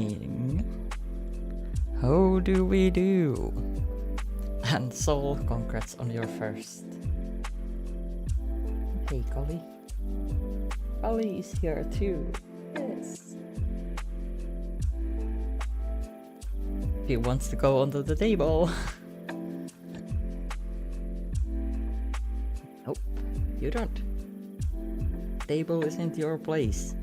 morning. How do we do? And Sol, congrats on your first. Hey, Kali. Kali is here too. Yes. He wants to go onto the table. Nope, you don't. Table isn't your place.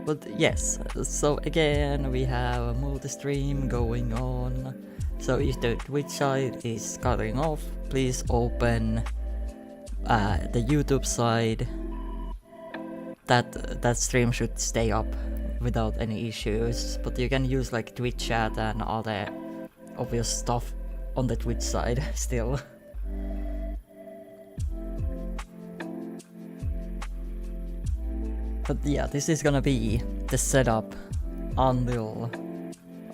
But yes, so again we have a multi-stream going on. So if the Twitch side is cutting off, please open the YouTube side. That stream should stay up without any issues. But you can use like Twitch chat and all the obvious stuff on the Twitch side still. But yeah, this is gonna be the setup until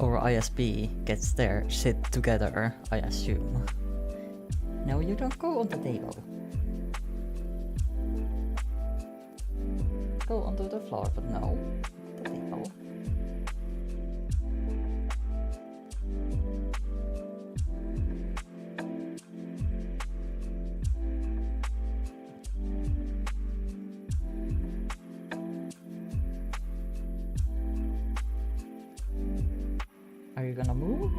our ISP gets their shit together, I assume. No, you don't go on the table. Go onto the floor, but no, the table. Are you gonna move?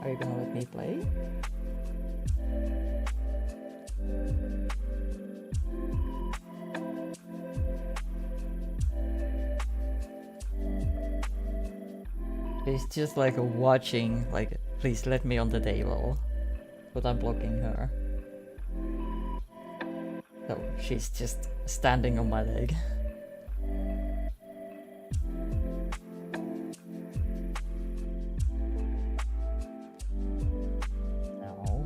Are you gonna let me play? She's just like watching, like, please let me on the table. But I'm blocking her. So she's just standing on my leg. No.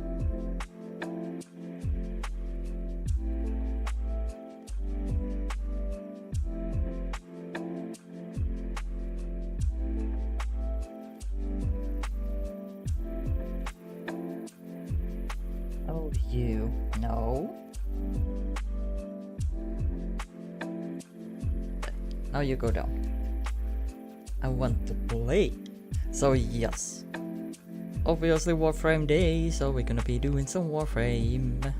Oh, you. No. Now you go down. I want to play. So yes. Obviously Warframe Day, so we're gonna be doing some Warframe.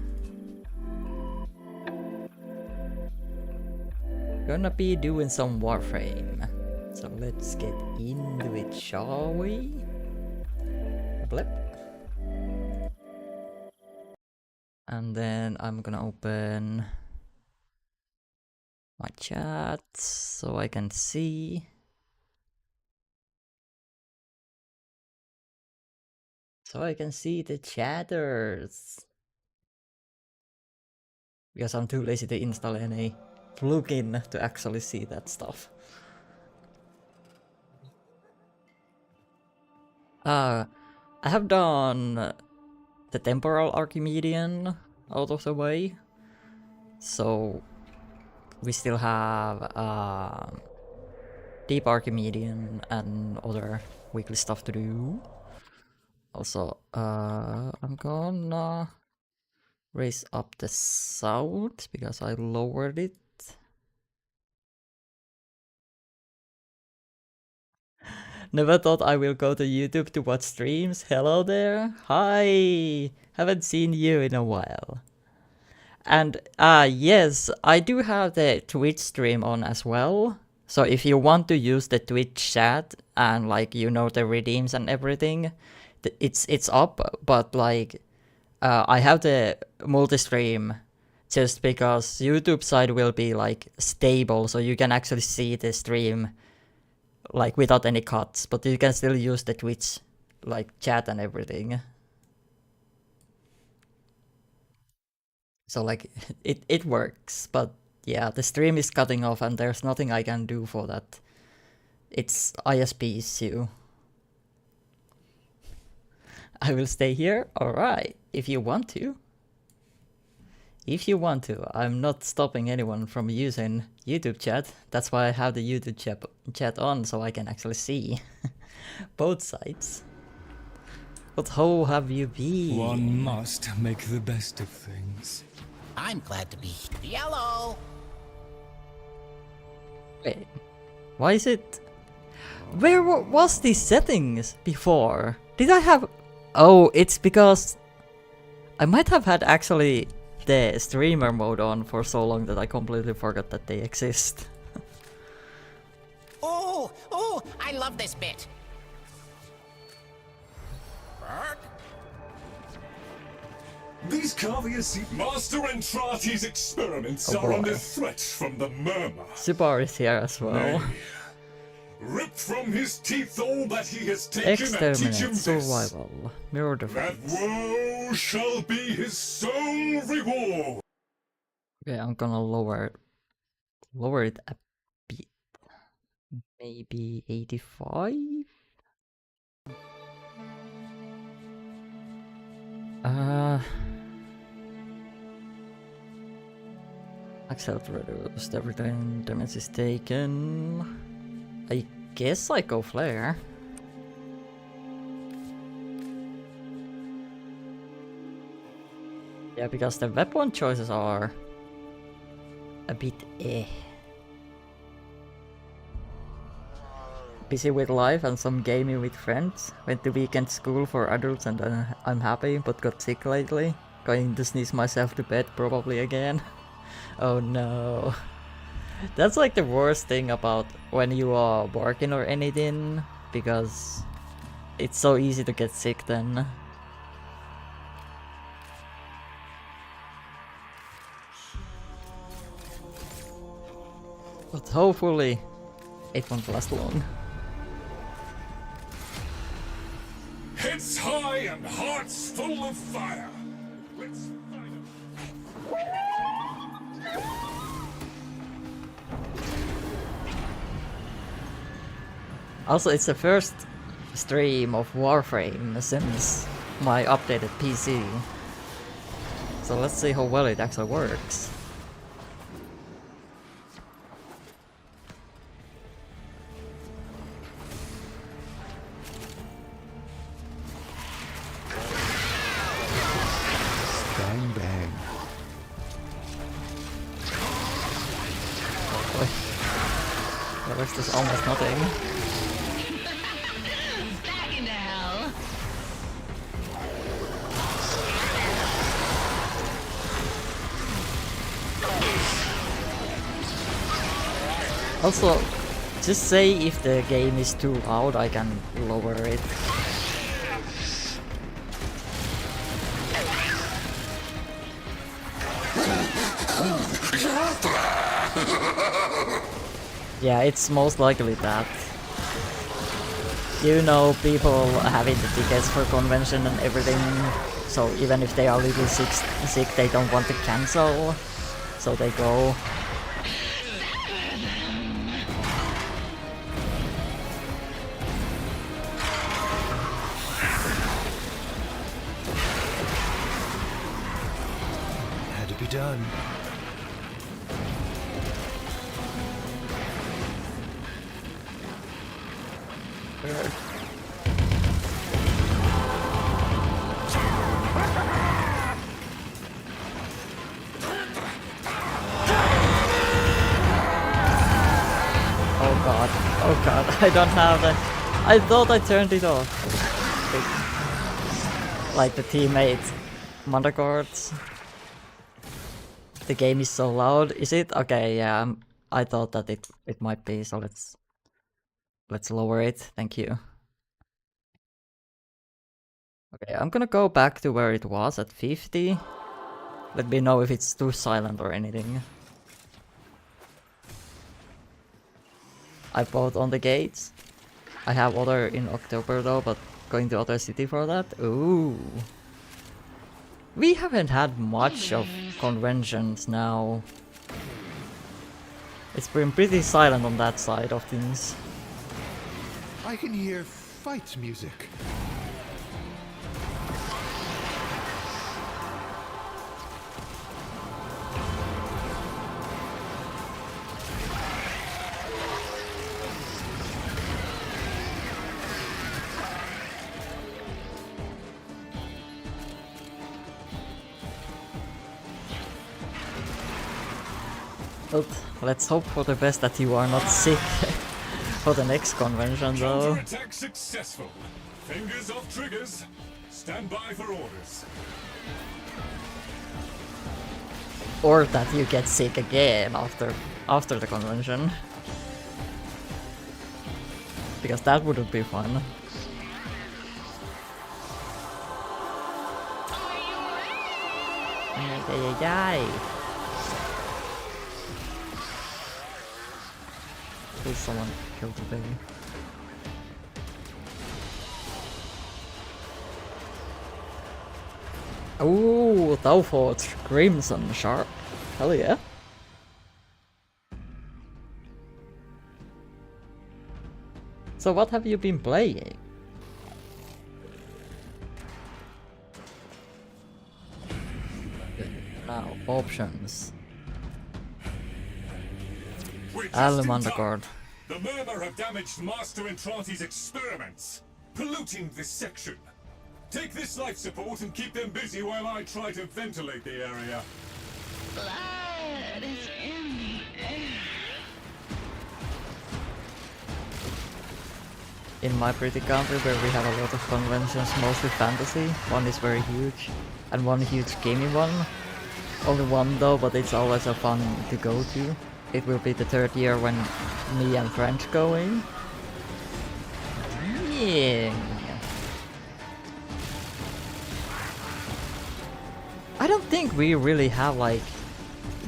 Gonna be doing some Warframe. So let's get into it, shall we? Blip. And then I'm gonna open my chat so I can see. So I can see the chatters. Because I'm too lazy to install any plugin to actually see that stuff. I have done the temporal Archimedean out of the way. So we still have deep Archimedean and other weekly stuff to do. Also, I'm gonna raise up the sound because I lowered it. Never thought I will go to YouTube to watch streams. Hello there. Hi. Haven't seen you in a while. And yes, I do have the Twitch stream on as well. So if you want to use the Twitch chat and like the redeems and everything, it's up. But like I have the multi-stream just because YouTube side will be like stable, so you can actually see the stream like without any cuts, but you can still use the Twitch like chat and everything. So like it works, but yeah, the stream is cutting off and there's nothing I can do for that. It's ISP issue. I will stay here, alright, if you want to. If you want to, I'm not stopping anyone from using YouTube chat. That's why I have the YouTube chat on, so I can actually see both sides. But how have you been? One must make the best of things. I'm glad to be yellow. Wait, why is it? Where was these settings before? Did I have? Oh, it's because I might have had actually the streamer mode on for so long that I completely forgot that they exist. Oh, I love this bit. These Kavia see Master Entrati's experiments Oh are under boy. threat from the murmur. Subar is here as well. Rip from his teeth all that he has taken and teach him Exterminate, this. survival, mirror That defense. woe shall be his sole reward. Okay, I'm gonna lower it a bit. Maybe 85? Max health reduced every time damage is taken. I guess I go flare. Yeah, because the weapon choices are a bit Busy with life and some gaming with friends. Went to weekend school for adults and I'm happy, but got sick lately. Going to sneeze myself to bed probably again. Oh no. That's like the worst thing about when you are working or anything, because it's so easy to get sick then. But hopefully it won't last long. Heads high and hearts full of fire. Let's fight 'em. Also, it's the first stream of Warframe since my updated PC. So let's see how well it actually works. Bang bang. Boy. The rest is almost nothing. Back into hell. Also, just say if the game is too loud, I can lower it. Yeah, it's most likely that. You know, people having the tickets for convention and everything, so even if they are a little sick, they don't want to cancel, so they go. Had to be done. Oh god, I don't have the... I thought I turned it off. Like the teammate Mondacords. The game is so loud, is it? Okay, yeah, I thought that it might be, so let's lower it, thank you. Okay, I'm gonna go back to where it was at 50. Let me know if it's too silent or anything. I bought on the gates. I have other in October though, but going to other city for that? Ooh. We haven't had much of conventions now. It's been pretty silent on that side of things. I can hear fight music. But Let's hope for the best that you are not sick for the next convention though. Counterattack successful. Fingers off triggers. Stand by for orders. Or that you get sick again after the convention. Because that wouldn't be fun. Please someone kill the baby. Ooh, thou fought Crimson Sharp. Hell yeah. So what have you been playing? Now, options. We're just in Allemande time. Guard. The Murmur have damaged Master Entranti's experiments, polluting this section. Take this life support and keep them busy while I try to ventilate the area. Blood is in the air. In my pretty country where we have a lot of conventions, mostly fantasy, one is very huge, and one huge gaming one. Only one though, but it's always a fun to go to. It will be the third year when me and friends going. Yeah. I don't think we really have like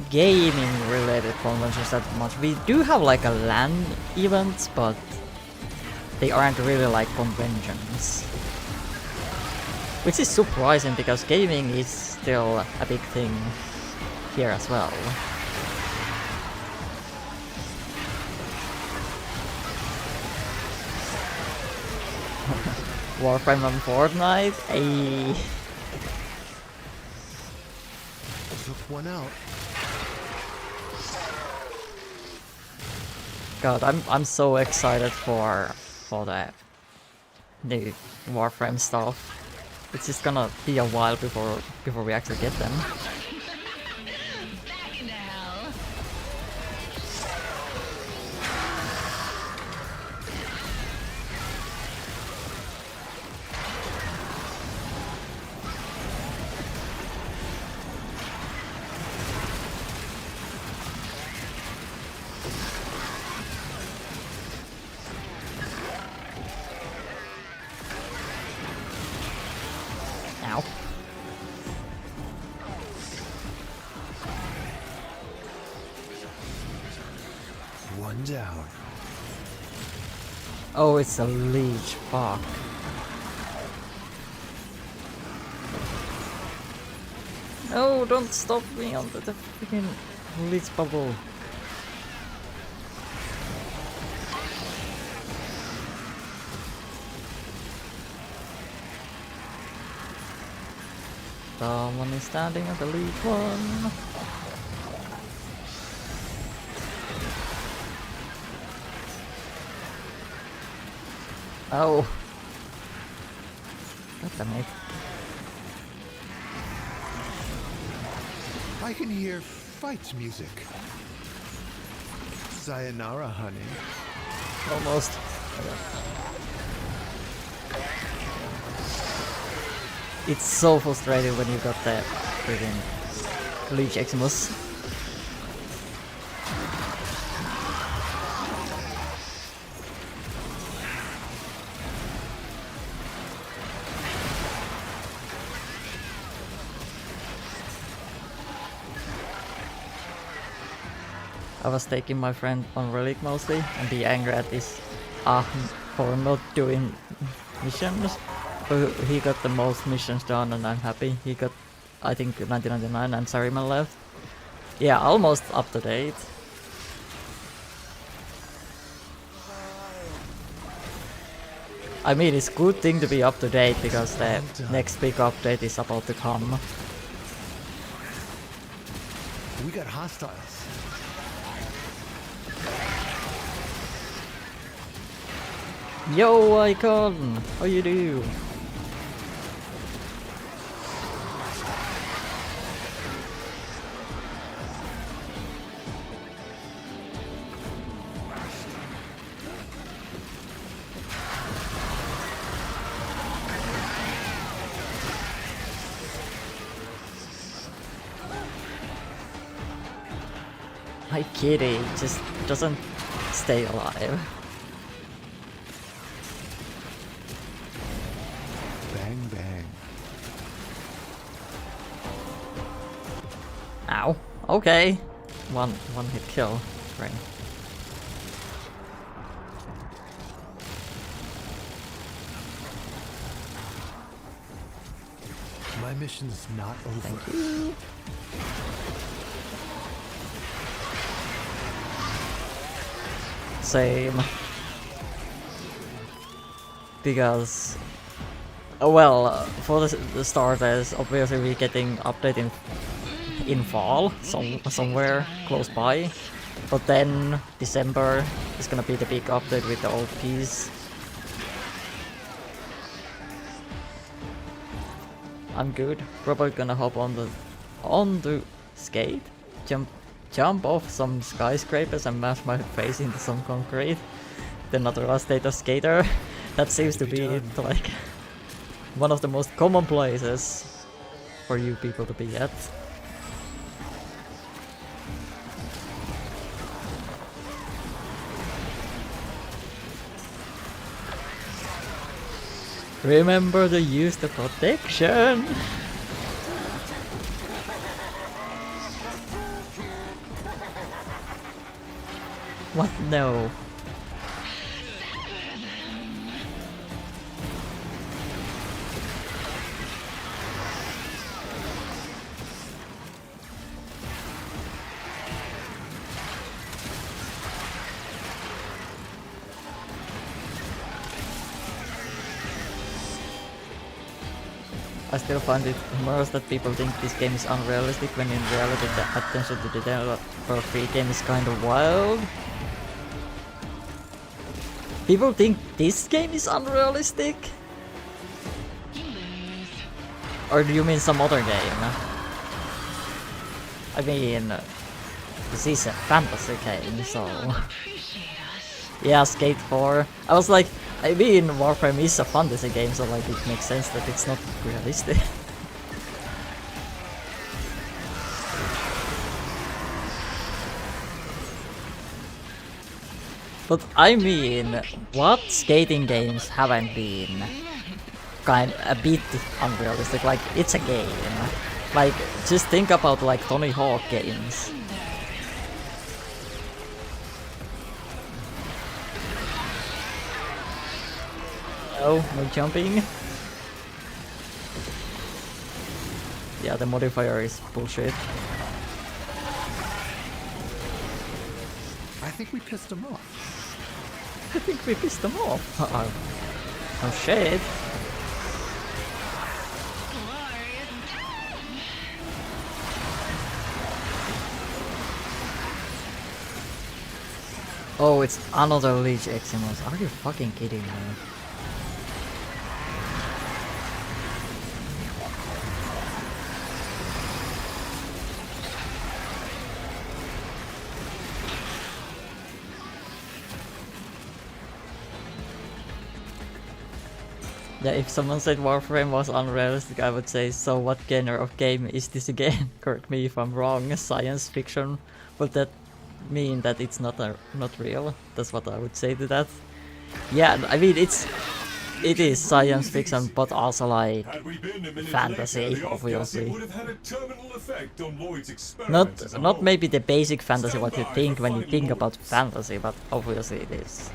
gaming related conventions that much. We do have like a LAN events, but they aren't really like conventions. Which is surprising because gaming is still a big thing here as well. Warframe and Fortnite? Ayy. Took one out. God, I'm so excited for the new Warframe stuff. It's just gonna be a while before we actually get them. Back into hell. Ow. One down. Oh, it's a leech. Fuck. No, don't stop me under the freaking leech bubble. Someone is standing at the lead one. Oh. God damn it. I can hear fight music. Sayonara, honey. Almost. It's so frustrating when you got that freaking Leech Eximus. I was taking my friend on Relic mostly and be angry at this for not doing missions. But he got the most missions done and I'm happy. He got, I think, 1999 and Saruman left. Yeah, almost up to date. I mean, it's a good thing to be up to date because the next big update is about to come. We got hostiles. Yo, Icon! How you do? My kitty just doesn't stay alive. Bang, bang. Ow. Okay. One hit kill. Great. My mission's not over. Thank you. Same. Because, well, for the starters, obviously we're getting update in fall, somewhere close by. But then December is gonna be the big update with the old piece. I'm good. Probably gonna hop on the skate, jump off some skyscrapers and mash my face into some concrete. The natural state of skater. That seems to be like one of the most common places for you people to be at. Remember to use the protection! What? No. I still find it humorous that people think this game is unrealistic when in reality the attention to detail for a free game is kind of wild. People think this game is unrealistic? Or do you mean some other game? I mean, this is a fantasy game, so... Yeah, Skate 4. I was like, I mean, Warframe is a fantasy game, so like it makes sense that it's not realistic. But I mean, what skating games haven't been kind a bit unrealistic? Like, it's a game. Like, just think about like Tony Hawk games. No jumping. Yeah, the modifier is bullshit. I think we pissed him off. I think we pissed them off. Oh shit. Oh, it's another Leech Eximus. Are you fucking kidding me? Yeah, if someone said Warframe was unrealistic, I would say, so what genre of game is this again? Correct me if I'm wrong. Science fiction. Would that mean that it's not real? That's what I would say to that. Yeah, I mean it is science fiction, but also like fantasy, obviously. Not maybe the basic fantasy what you think when you think about fantasy, but obviously it is.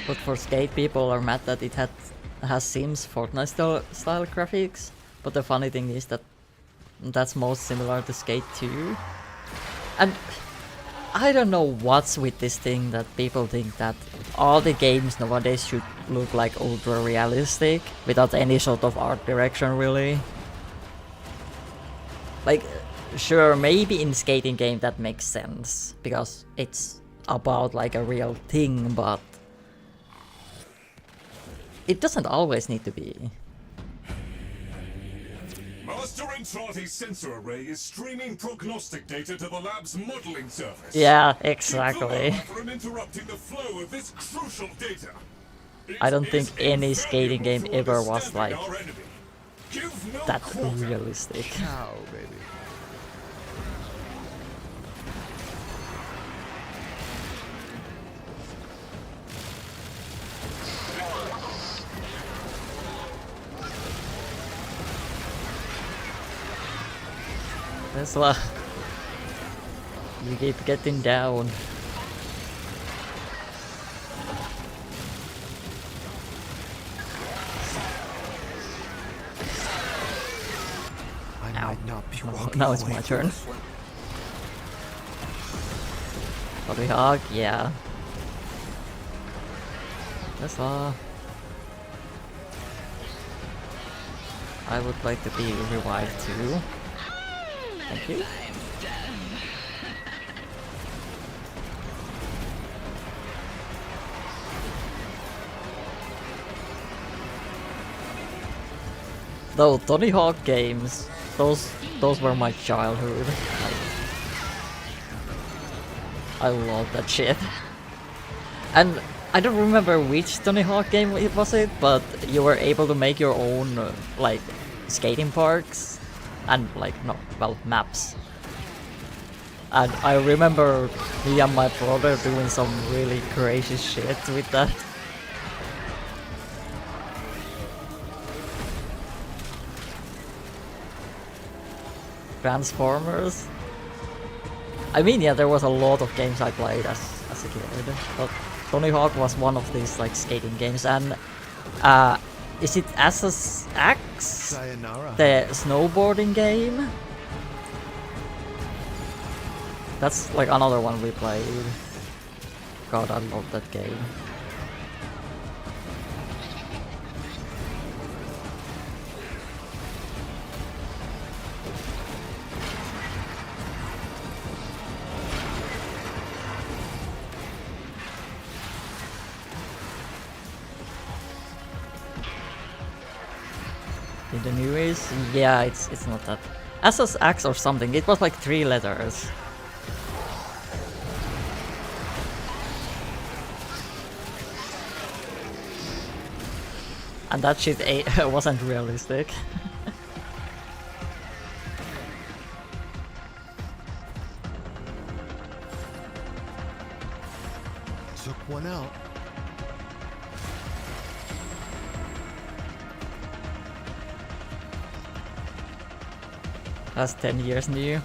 But for Skate, people are mad that it has Sims Fortnite style graphics. But the funny thing is that that's most similar to Skate 2. And I don't know what's with this thing that people think that all the games nowadays should look like ultra realistic without any sort of art direction really. Like, sure, maybe in skating game that makes sense because it's about like a real thing, but it doesn't always need to be. Master Entrati's sensor array is streaming prognostic data to the lab's modeling surface. Yeah, exactly. From interrupting the flow of this crucial data. I don't think any skating game ever was like Give no that quarter. realistic. Cow, baby. Tesla, you keep getting down. I might not be walking Now it's away my from turn. this one. Body hog, yeah. Tesla. I would like to be revived too. Thank you. Though Tony Hawk games, those were my childhood. I love that shit. And I don't remember which Tony Hawk game it was it, but you were able to make your own like skating parks and like maps. And I remember me and my brother doing some really crazy shit with that. Transformers. I mean, yeah, there was a lot of games I played as a kid, but Tony Hawk was one of these like skating games. And is it SSX, Sayonara. the snowboarding game? That's like another one we played. God, I love that game. In the newest, yeah, it's not that. SSX or something. It was like 3 letters. And that shit wasn't realistic. Took one out. That's 10 years new.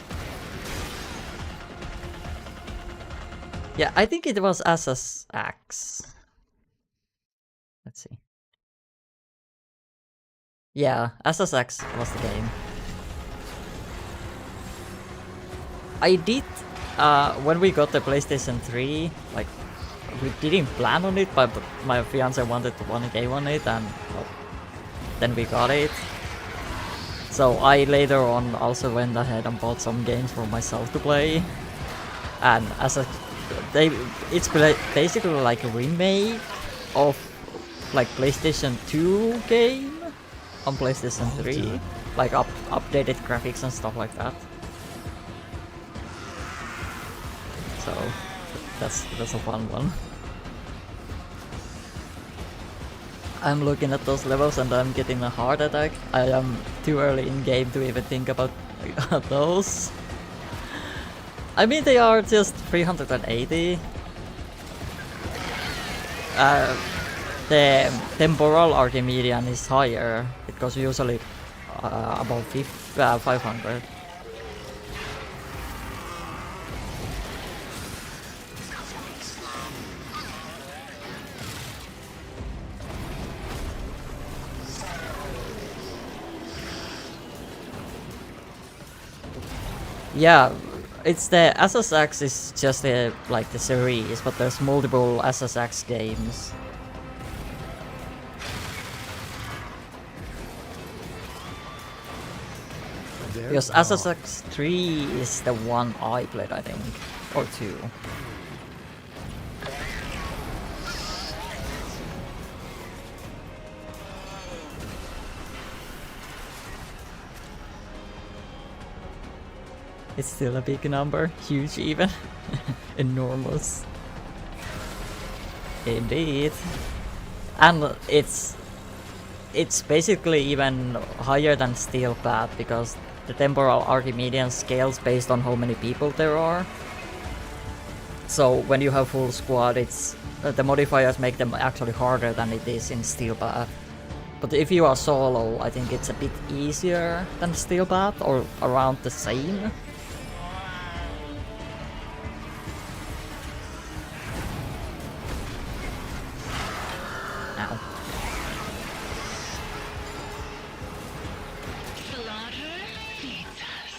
Yeah, I think it was SSX. Let's see. Yeah, SSX was the game. I did, when we got the PlayStation 3, like, we didn't plan on it, but my fiance wanted to want a game on it, and well, then we got it. So I later on also went ahead and bought some games for myself to play, and it's basically like a remake of like PlayStation 2 game on PlayStation 3, like updated graphics and stuff like that. So that's a fun one. I'm looking at those levels and I'm getting a heart attack. I am too early in game to even think about those. I mean, they are just 380. The temporal Archimedean is higher. It goes usually about 500. Yeah, it's the SSX is just like the series, but there's multiple SSX games. There Because we are. SSX 3 is the one I played, I think, or 2. It's still a big number, huge even, enormous. Indeed. And it's it's basically even higher than Steel Path because the temporal Archimedean scales based on how many people there are. So when you have full squad, it's the modifiers make them actually harder than it is in Steel Path. But if you are solo, I think it's a bit easier than Steel Path, or around the same. Ow. Slaughter feeds us.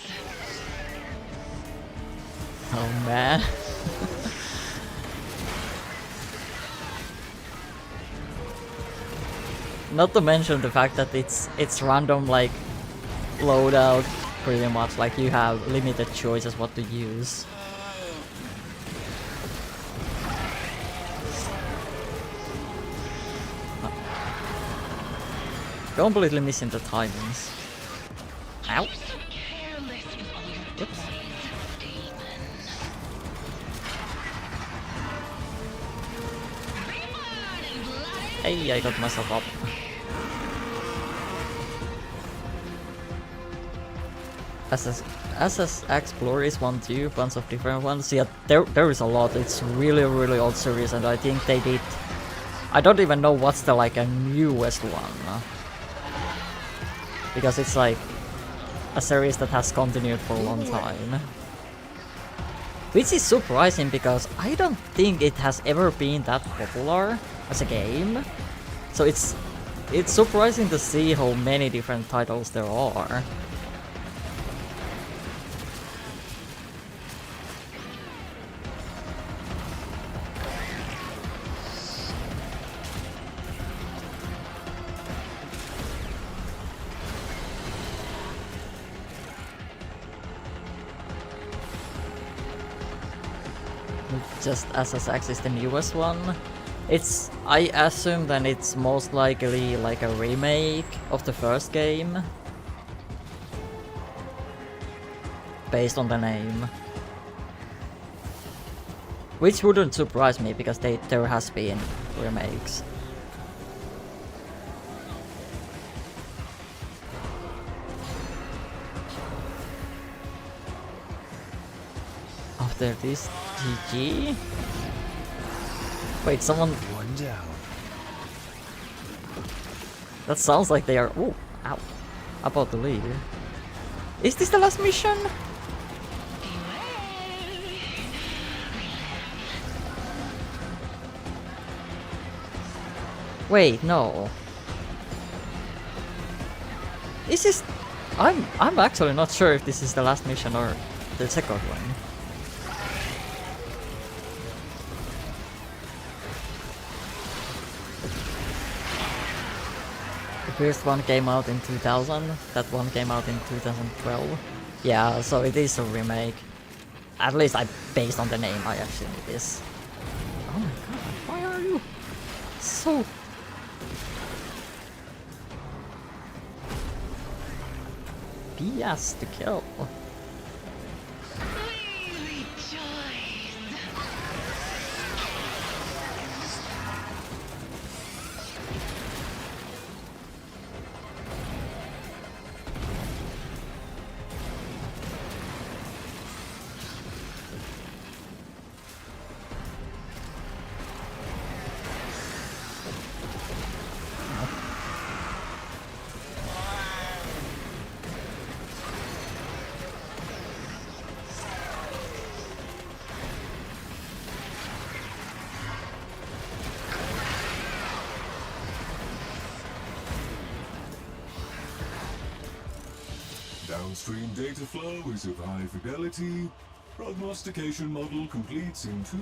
Oh man. Not to mention the fact that it's random like loadout pretty much, like you have limited choices what to use. Completely missing the timings. Ow. You're so careless with all your Whoops. toys, demon. Reward and blood. Hey, I got myself up. SS Explorer is one too, bunch of different ones. Yeah, there is a lot. It's really old series, and I think they did. I don't even know what's the like a newest one, because it's like a series that has continued for a long time. Which is surprising because I don't think it has ever been that popular as a game. So it's surprising to see how many different titles there are. Just SSX is the newest one. I assume then it's most likely like a remake of the first game. Based on the name. Which wouldn't surprise me because there has been remakes. After this, GG? Wait, someone... One down. That sounds like they are... Ooh, ow. About to leave. Is this the last mission? Wait, no. This is... I'm actually not sure if this is the last mission or the second one. The first one came out in 2000, that one came out in 2012. Yeah, so it is a remake. At least based on the name, I assume it is. Oh my god, why are you so... BS to kill. We rejoice. Downstream data flow is of high fidelity. Prognostication model completes in 2,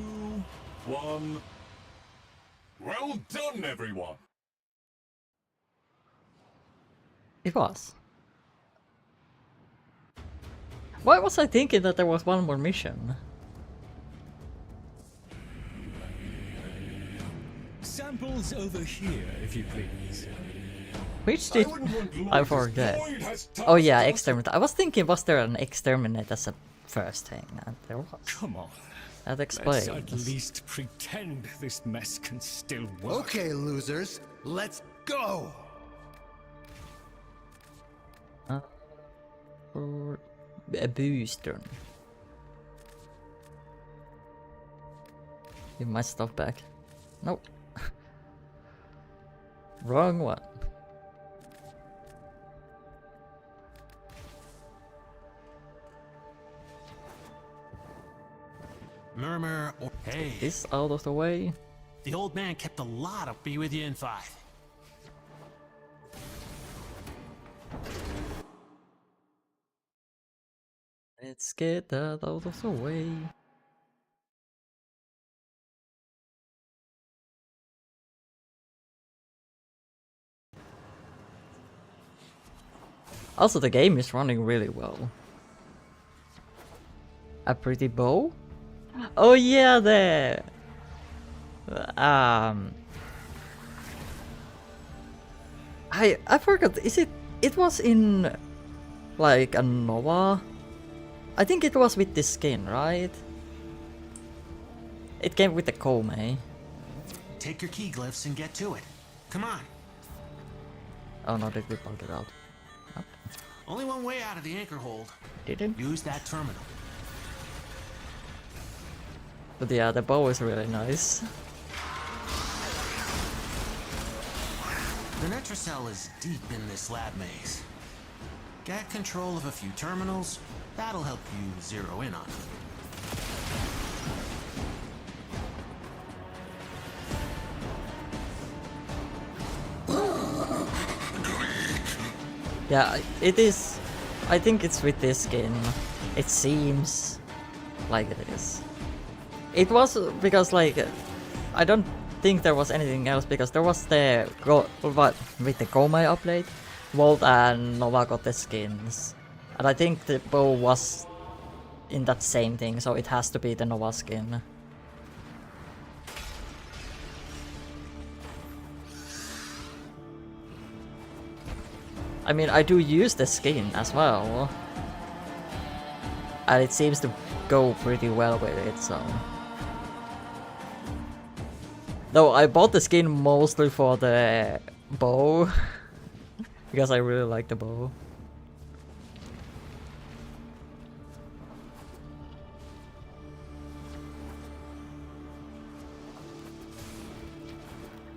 1. Well done, everyone! It was. Why was I thinking that there was one more mission? Samples over here, if you please. Which did I forget? Oh yeah, exterminate. I was thinking, was there an exterminate as a first thing? And there was. Come on. That Let's explains. at least pretend this mess can still work. Okay, losers, let's go. Or a booster. Give my stuff back. Nope. Wrong one. Murmur or... Hey, This out of the way. the old man kept a lot of be with you in 5. Let's get that out of the way. Also, the game is running really well. A pretty bow? Oh yeah, there. I forgot. Is it? It was in like a Nova. I think it was with this skin, right? It came with the Komei. Take your key glyphs and get to it. Come on. Oh no, did we bug it out? Nope. Only one way out of the anchor hold. Didn't. Use that terminal. But yeah, the bow is really nice. The Netracell is deep in this lab maze. Get control of a few terminals. That'll help you zero in on it. Yeah, it is. I think it's with this skin. It seems like it is. It was because like I don't think there was anything else because there was the with the Komei update, Volt and Nova got the skins, and I think the bow was in that same thing, so it has to be the Nova skin. I mean, I do use the skin as well, and it seems to go pretty well with it, so. Though I bought the skin mostly for the bow, because I really like the bow.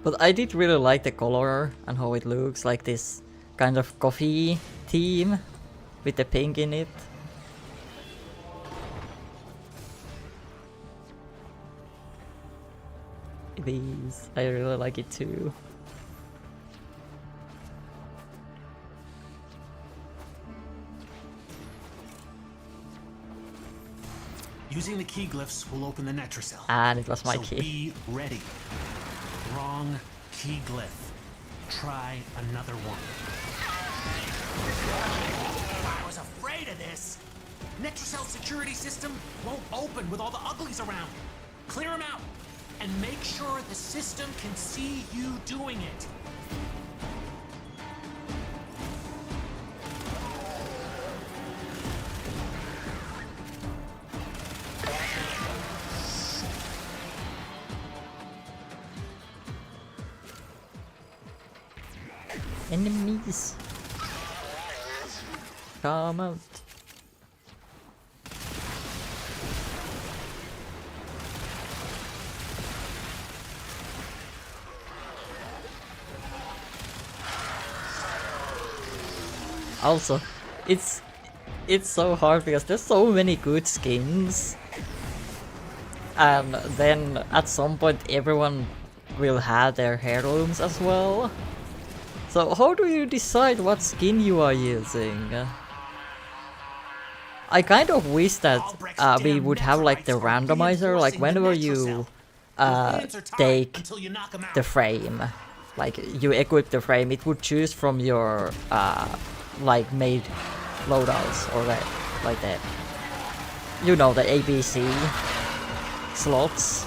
But I did really like the color and how it looks, like this kind of coffee theme with the pink in it. It is. I really like it too. Using the key glyphs will open the Netracell. And it was my So key. be ready. Wrong key glyph. Try another one. I was afraid of this. Netracell security system won't open with all the uglies around. Clear them out and make sure the system can see you doing it. Enemies. Come out. Also, it's so hard because there's so many good skins, and then at some point everyone will have their heirlooms as well. So how do you decide what skin you are using? I kind of wish that we would have like the randomizer, like whenever you take the frame, like you equip the frame, it would choose from your like made loadouts or like that. You know, the ABC slots.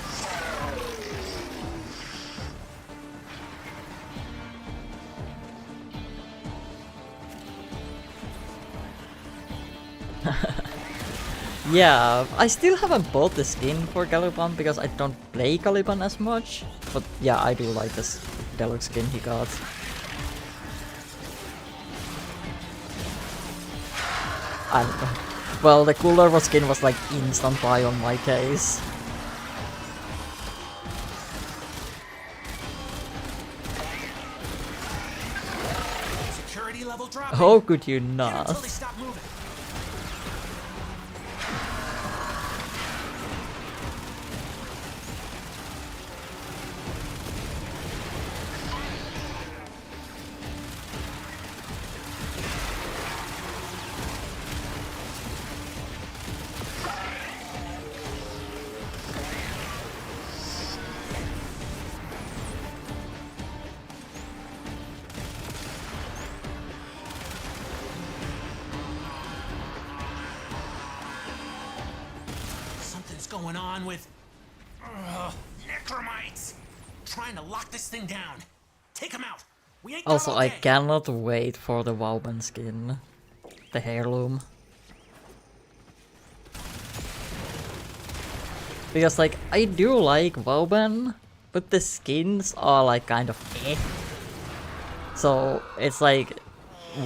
Yeah, I still haven't bought the skin for Caliban because I don't play Caliban as much. But yeah, I do like this deluxe skin he got. And, well, the Kullervo skin was like instant buy on my case. Security level drop. How could you Until not? they stop moving. Something's going on with necromites. Trying to lock this thing down. Take them out. We ain't Also, done I okay. cannot wait for the Wowman skin. The heirloom. Because, like, I do like Wowman, but the skins are, like, kind of eh. So, it's like,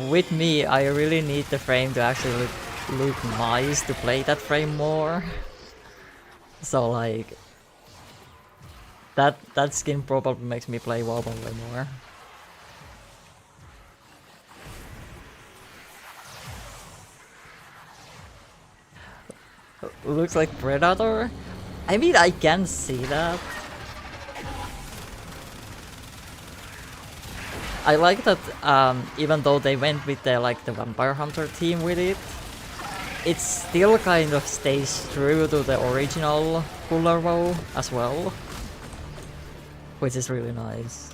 with me, I really need the frame to actually look nice to play that frame more. So, like, that skin probably makes me play Wowman way more. Looks like Predator? I mean, I can see that. I like that even though they went with the Vampire Hunter team with it, it still kind of stays true to the original Kullervo as well, which is really nice.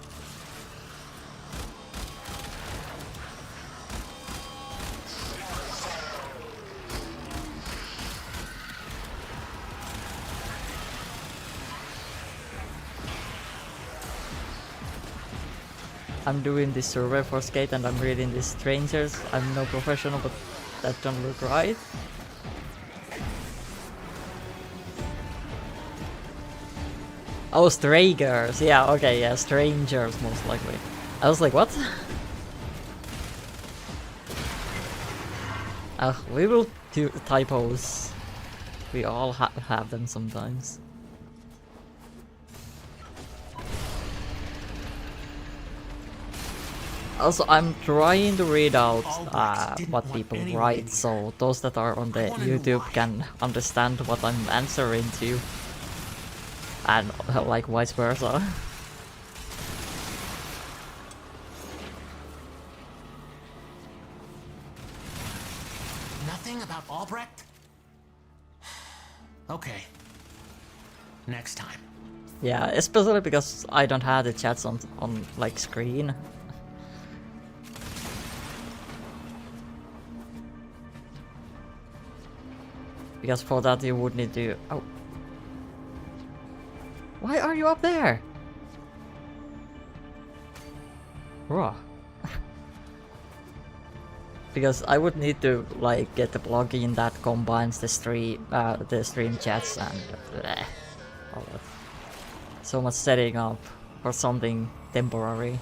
I'm doing this survey for Skate and I'm reading these strangers. I'm no professional, but that don't look right. Oh, strangers. Yeah, okay, yeah, strangers most likely. I was like, what? Little typos. We all have them sometimes. Also, I'm trying to read out what people write, so those that are on the YouTube can understand what I'm answering to. And like vice versa. Nothing about Albrecht? Okay. Next time. Yeah, especially because I don't have the chats on like screen. Because for that you would need to... Oh. Why are you up there? Raw. Because I would need to like get the plugin that combines the stream chats and all that. So much setting up for something temporary.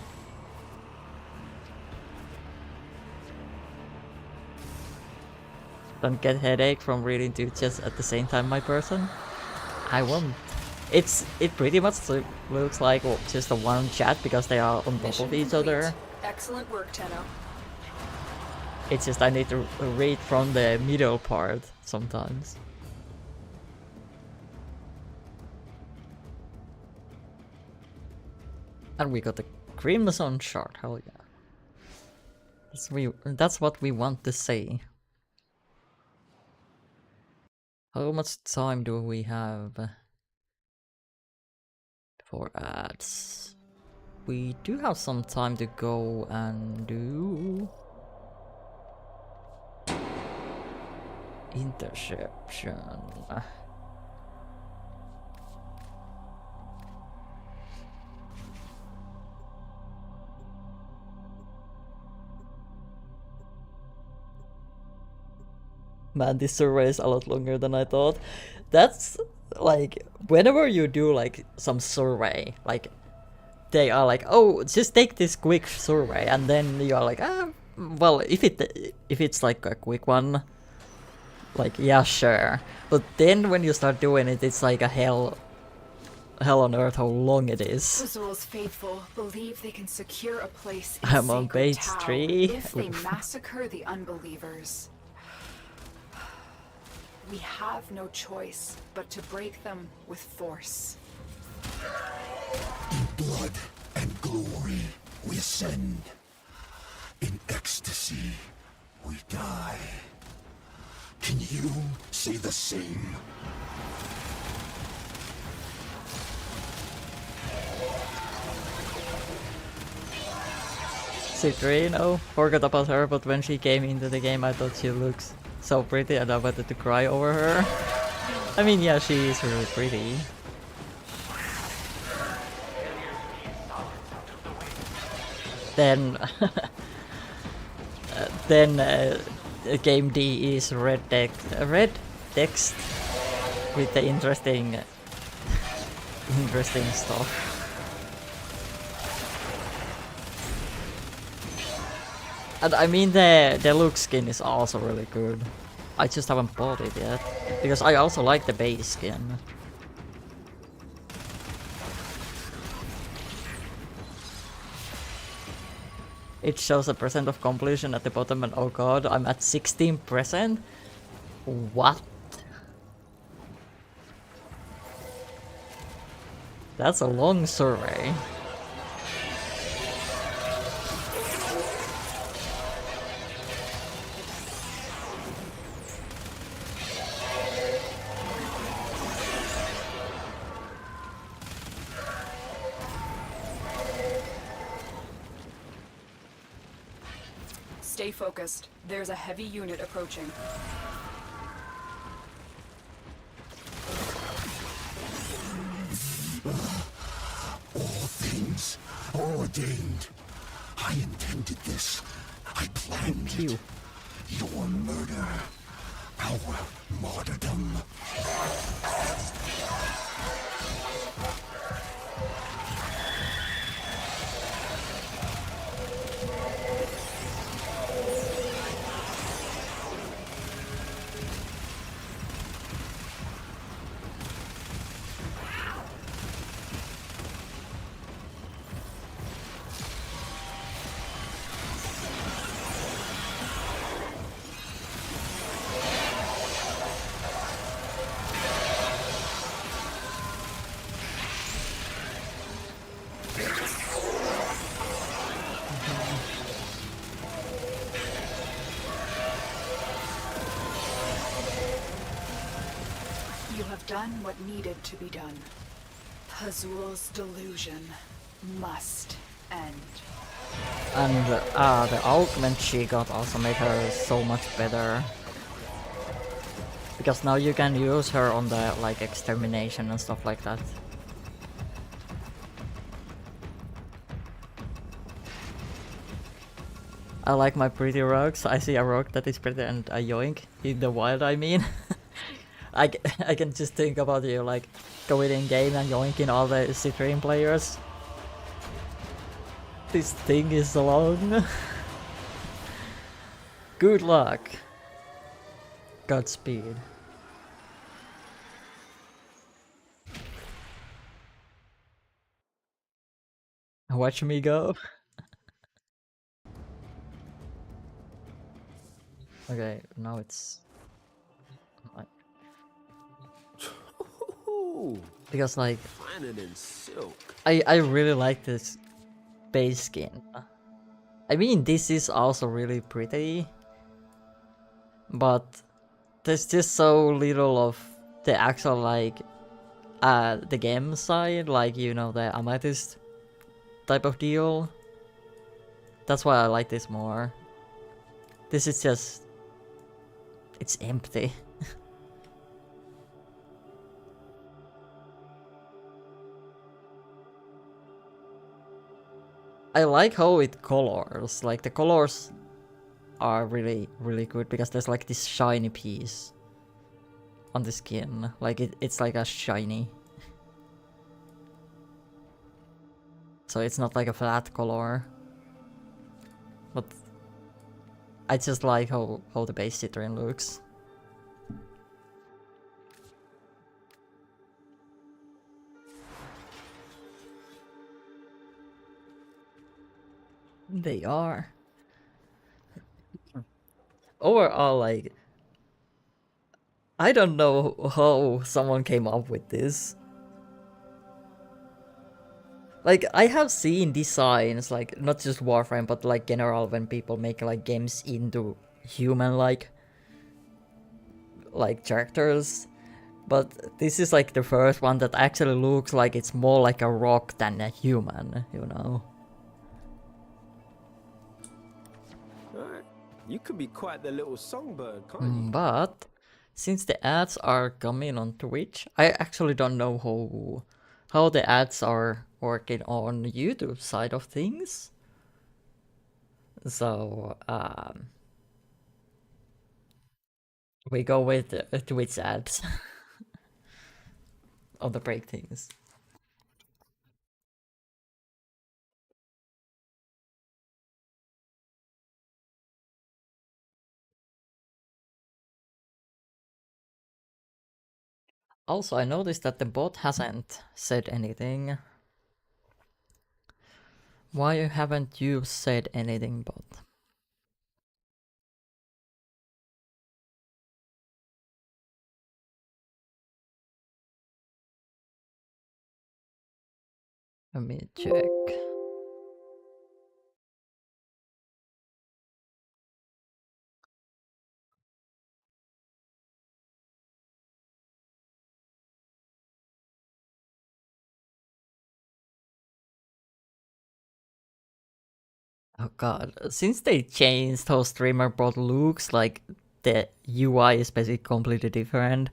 Don't get headache from reading two chats at the same time, my person. I won't. It pretty much looks like just a one chat because they are on top of each other. Excellent work, Tenno. It's just I need to read from the middle part sometimes. And we got the Crimson Shard, hell yeah. That's what we want to see. How much time do we have for ads? We do have some time to go and do interception. Man, this survey is a lot longer than I thought. That's like, whenever you do like some survey, like they are like, oh, just take this quick survey, and then you are like, well, if it's like a quick one, Like, yeah, sure. But then when you start doing it, it's like a hell on earth how long it is. Azul's faithful believe they can secure a place in I'm on Sacred page Tau 3. if they Oof. massacre the unbelievers. We have no choice but to break them with force. In blood and glory, we ascend. In ecstasy, we die. Can you say the same? Citrino, forgot about her, but when she came into the game I thought she looks so pretty and I wanted to cry over her. I mean, yeah, she is really pretty. Then, game D is red text with the interesting stuff. And I mean the look skin is also really good. I just haven't bought it yet because I also like the base skin. It shows a percent of completion at the bottom and oh god, I'm at 16%? What? That's a long survey. Stay focused. There's a heavy unit approaching. All things are ordained. I intended this. I planned it. Your murder. Our martyrdom. You have done what needed to be done. Azul's delusion must end. And the augment she got also made her so much better. Because now you can use her on the like extermination and stuff like that. I like my pretty rogues. I see a rogue that is pretty and a yoink in the wild, I mean. I can just think about you like going in game and yoinking all the Citrine players. This thing is long. Good luck. Godspeed. Watch me go. Okay, now it's like because like Finer than silk. I really like this base skin. I mean, this is also really pretty, but there's just so little of the actual like the game side, like you know, the amethyst type of deal. That's why I like this more. This is just it's empty. I like how it colors, like the colors are really good because there's like this shiny piece on the skin, like it's like a shiny. So it's not like a flat color. But I just like how the base Citrine looks. They are. Overall, like, I don't know how someone came up with this. Like, I have seen designs, like, not just Warframe, but like general when people make like games into human-like characters. But this is like the first one that actually looks like it's more like a rock than a human, you know? Alright. You could be quite the little songbird, can't you? But since the ads are coming on Twitch, I actually don't know how the ads are working on YouTube side of things. So we go with Twitch ads on the break things. Also, I noticed that the bot hasn't said anything. Why haven't you said anything, bot? Let me check. Oh god, since they changed how streamer bot looks, like the UI is basically completely different.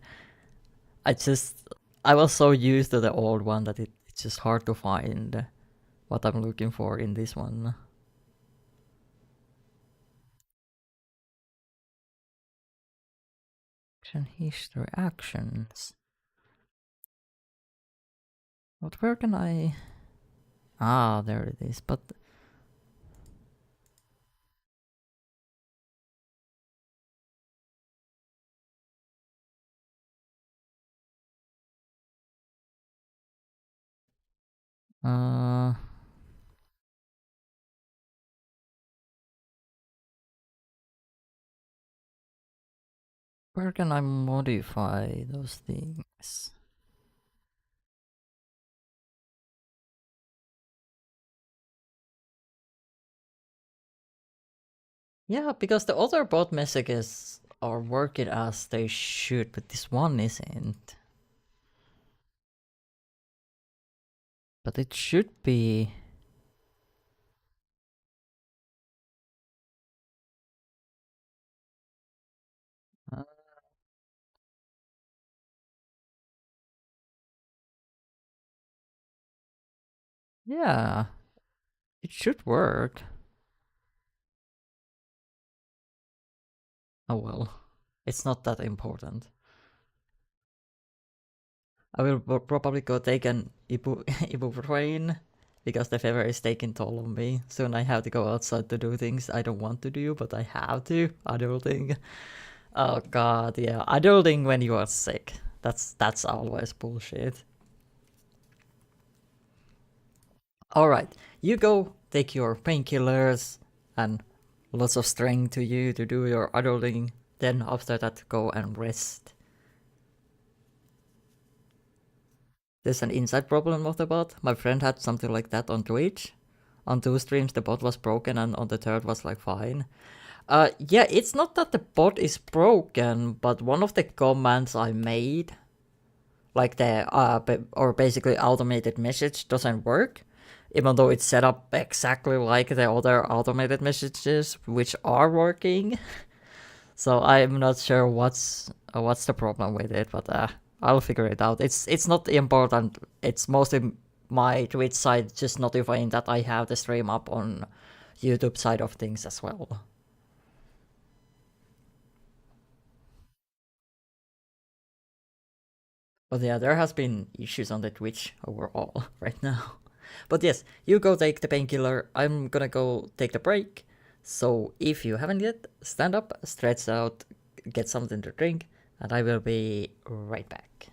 I was so used to the old one that it's just hard to find what I'm looking for in this one. Action history, actions. But where can I... Ah, there it is, but... Where can I modify those things? Yeah, because the other bot messages are working as they should, but this one isn't. But it should be... yeah, it should work. Oh well, it's not that important. I will probably go take an ibuprofen because the fever is taking toll on me. Soon I have to go outside to do things I don't want to do, but I have to. Adulting. Oh god, yeah. Adulting when you are sick. That's always bullshit. Alright, you go take your painkillers and lots of strength to you to do your adulting. Then after that, go and rest. There's an inside problem of the bot. My friend had something like that on Twitch. On 2 streams the bot was broken and on the third was like fine. Yeah, it's not that the bot is broken, but one of the commands I made, like the or basically automated message, doesn't work, even though it's set up exactly like the other automated messages, which are working. So I'm not sure what's the problem with it, but I'll figure it out. It's not important. It's mostly my Twitch side just notifying that I have the stream up on YouTube side of things as well. But yeah, there has been issues on the Twitch overall right now. But yes, you go take the painkiller. I'm gonna go take the break. So if you haven't yet, stand up, stretch out, get something to drink, and I will be right back.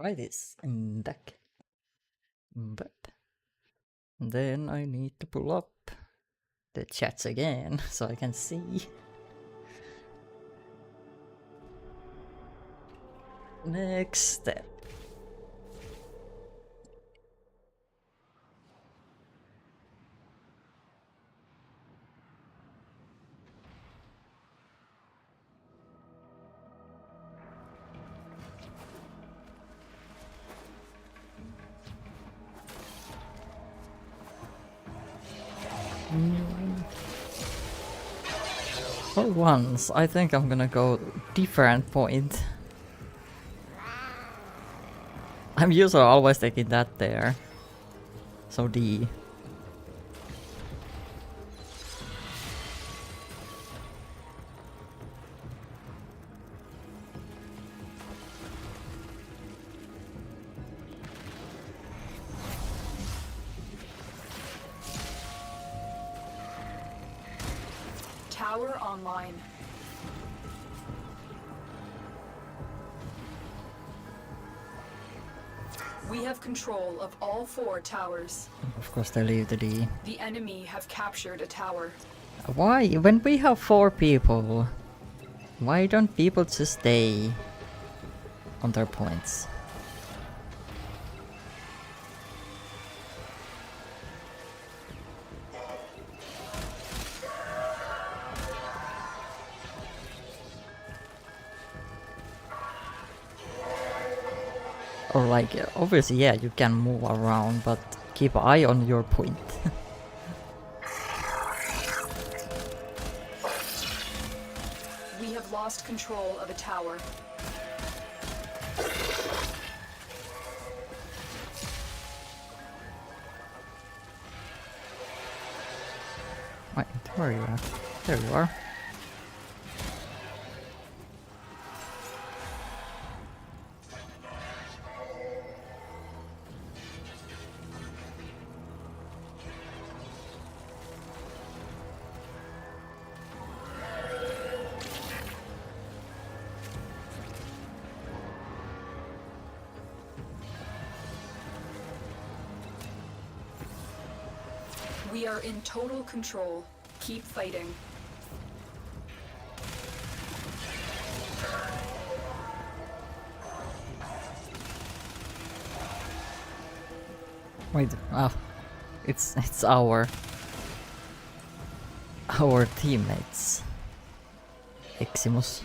try this in deck. But then I need to pull up the chats again so I can see. Next step. For once, I think I'm gonna go different point. I'm usually always taking that there. So D. Tower online. We have control of all 4 towers. Of course they leave the D. The enemy have captured a tower. Why? When we have 4 people, why don't people just stay on their points? Or like, obviously, yeah, you can move around, but keep an eye on your point. We have lost control of a tower. Wait, where are you at? There you are. We are in total control. Keep fighting. Wait, it's our teammates. Eximus.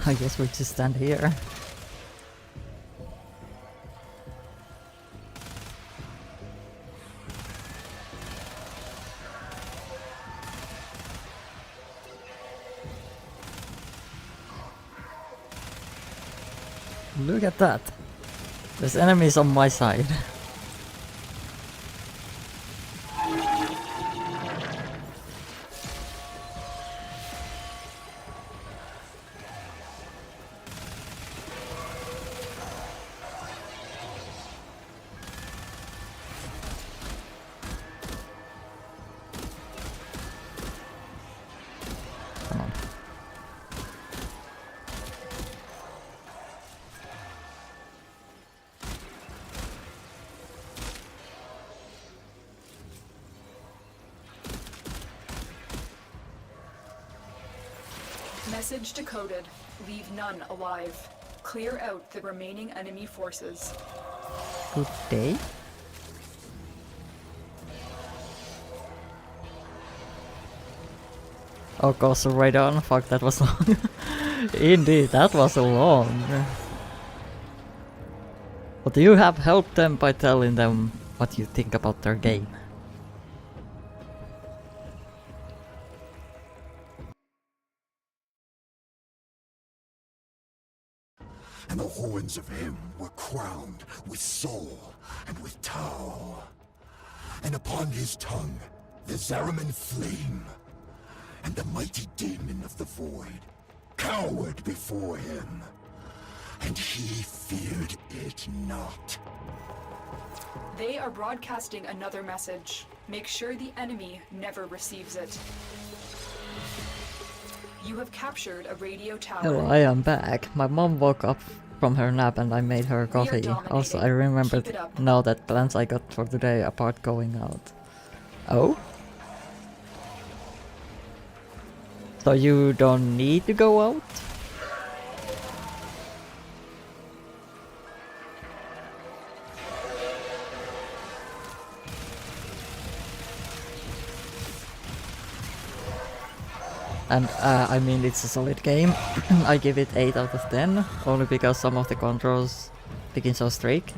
I guess we just stand here. Look at that. There's enemies on my side. Come on. Message decoded. Leave none alive. Clear out the remaining enemy forces. Good day. Oh, goes right on. Fuck, that was long. Indeed, that was long. But you have helped them by telling them what you think about their game. and the horns of him were crowned with soul and with Tau. And upon his tongue the Zariman flame, and the mighty demon of the void cowered before him, and he feared it not. They are broadcasting another message. Make sure the enemy never receives it. You have captured a radio tower. Hello, I am back. My mom woke up from her nap and I made her coffee. Also, I remembered now that plans I got for today apart going out. Oh? So you don't need to go out? And I mean, it's a solid game. I give it 8 out of 10, only because some of the controls begin so streak.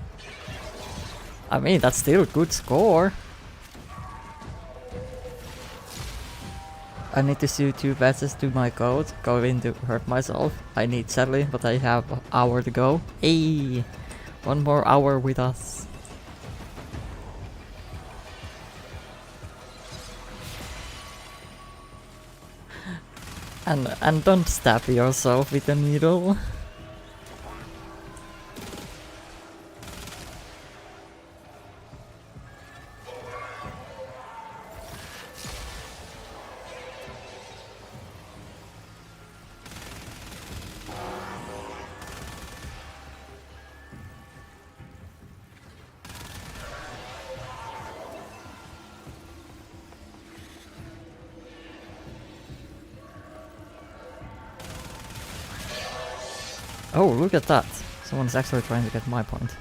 I mean, that's still a good score. I need to do 2 patches to my code, going to hurt myself. I need sadly, but I have an hour to go. Hey, 1 more hour with us. And don't stab yourself with a needle. Oh, look at that! Someone's actually trying to get my point.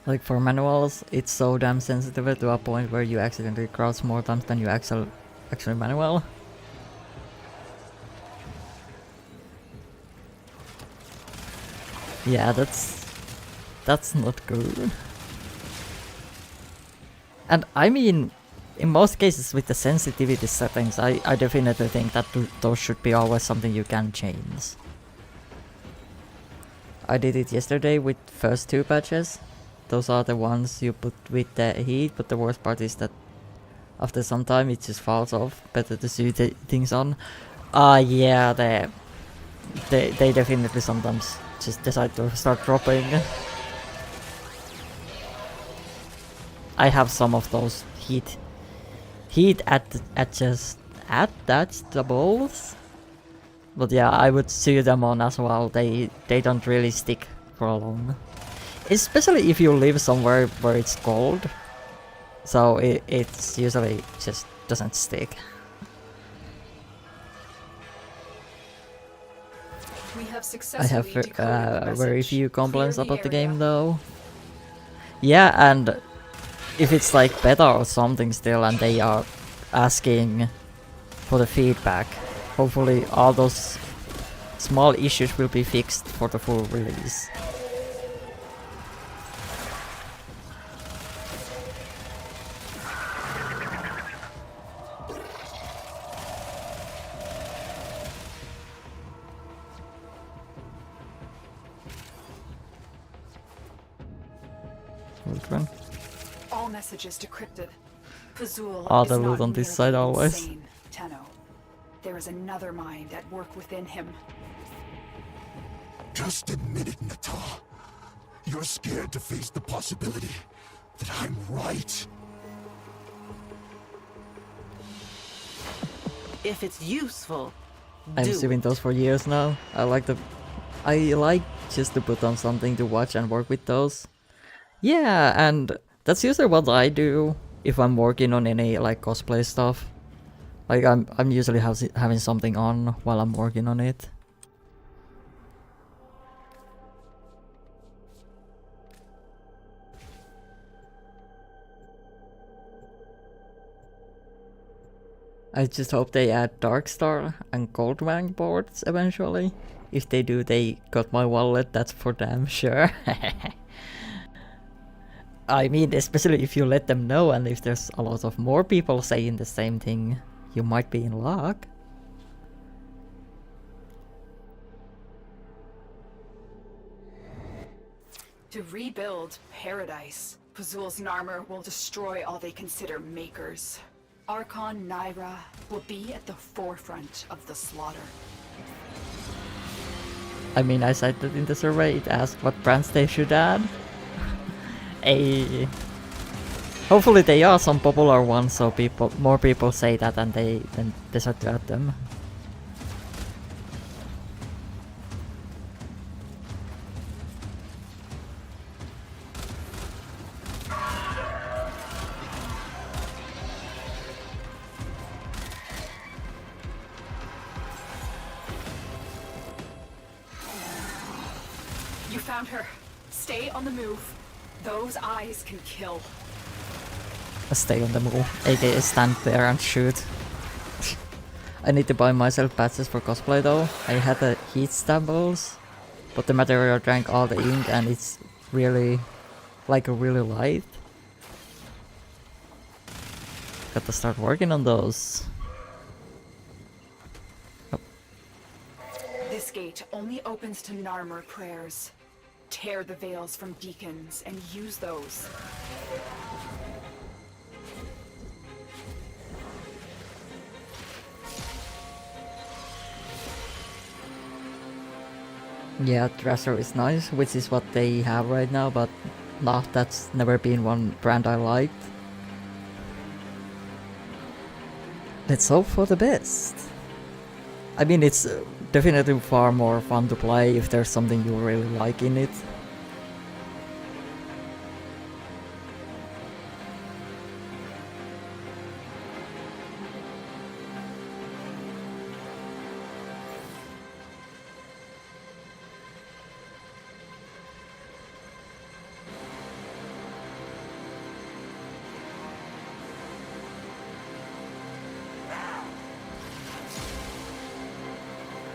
Like for manuals, it's so damn sensitive to a point where you accidentally crouch more times than you actually manual. Yeah, that's not good. And I mean, in most cases with the sensitivity settings, I definitely think that those should be always something you can change. I did it yesterday with first 2 patches. Those are the ones you put with the heat, but the worst part is that after some time it just falls off. Better to see the things on. Yeah, they definitely sometimes just decide to start dropping. I have some of those heat adjustables, but yeah, I would see them on as well. They don't really stick for long, especially if you live somewhere where it's cold. So it's usually just doesn't stick. I have very few complaints about the game though. Yeah, and if it's like beta or something still and they are asking for the feedback, hopefully all those small issues will be fixed for the full release. All messages decrypted. Pazul all is the not loot on this merely side always. insane, Tenno. There is another mind at work within him. Just admit it, Nata. You're scared to face the possibility that I'm right. If it's useful, I'm do doing those for years now. I like just to put on something to watch and work with those. Yeah, and that's usually what I do if I'm working on any like cosplay stuff. Like I'm usually having something on while I'm working on it. I just hope they add Darkstar and Goldwang boards eventually. If they do, they got my wallet, that's for damn sure. I mean, especially if you let them know, and if there's a lot of more people saying the same thing, you might be in luck. To rebuild Paradise, Pazul's Narmer will destroy all they consider makers. Archon Naira will be at the forefront of the slaughter. I mean, I cited in the survey, it asked what brands they should add. Hopefully they are some popular ones, so more people say that and they decide to add them. You found her. Stay on the move. Those eyes can kill. Stay on the move, aka stand there and shoot. I need to buy myself patches for cosplay though. I had the heat stambles, but the material drank all the ink and it's really, like, really light. Got to start working on those. This gate only opens to Narmer prayers. Tear the veils from deacons and use those. Yeah, Dresser is nice, which is what they have right now, but no, that's never been one brand I liked. Let's hope for the best. I mean, it's definitely far more fun to play if there's something you really like in it.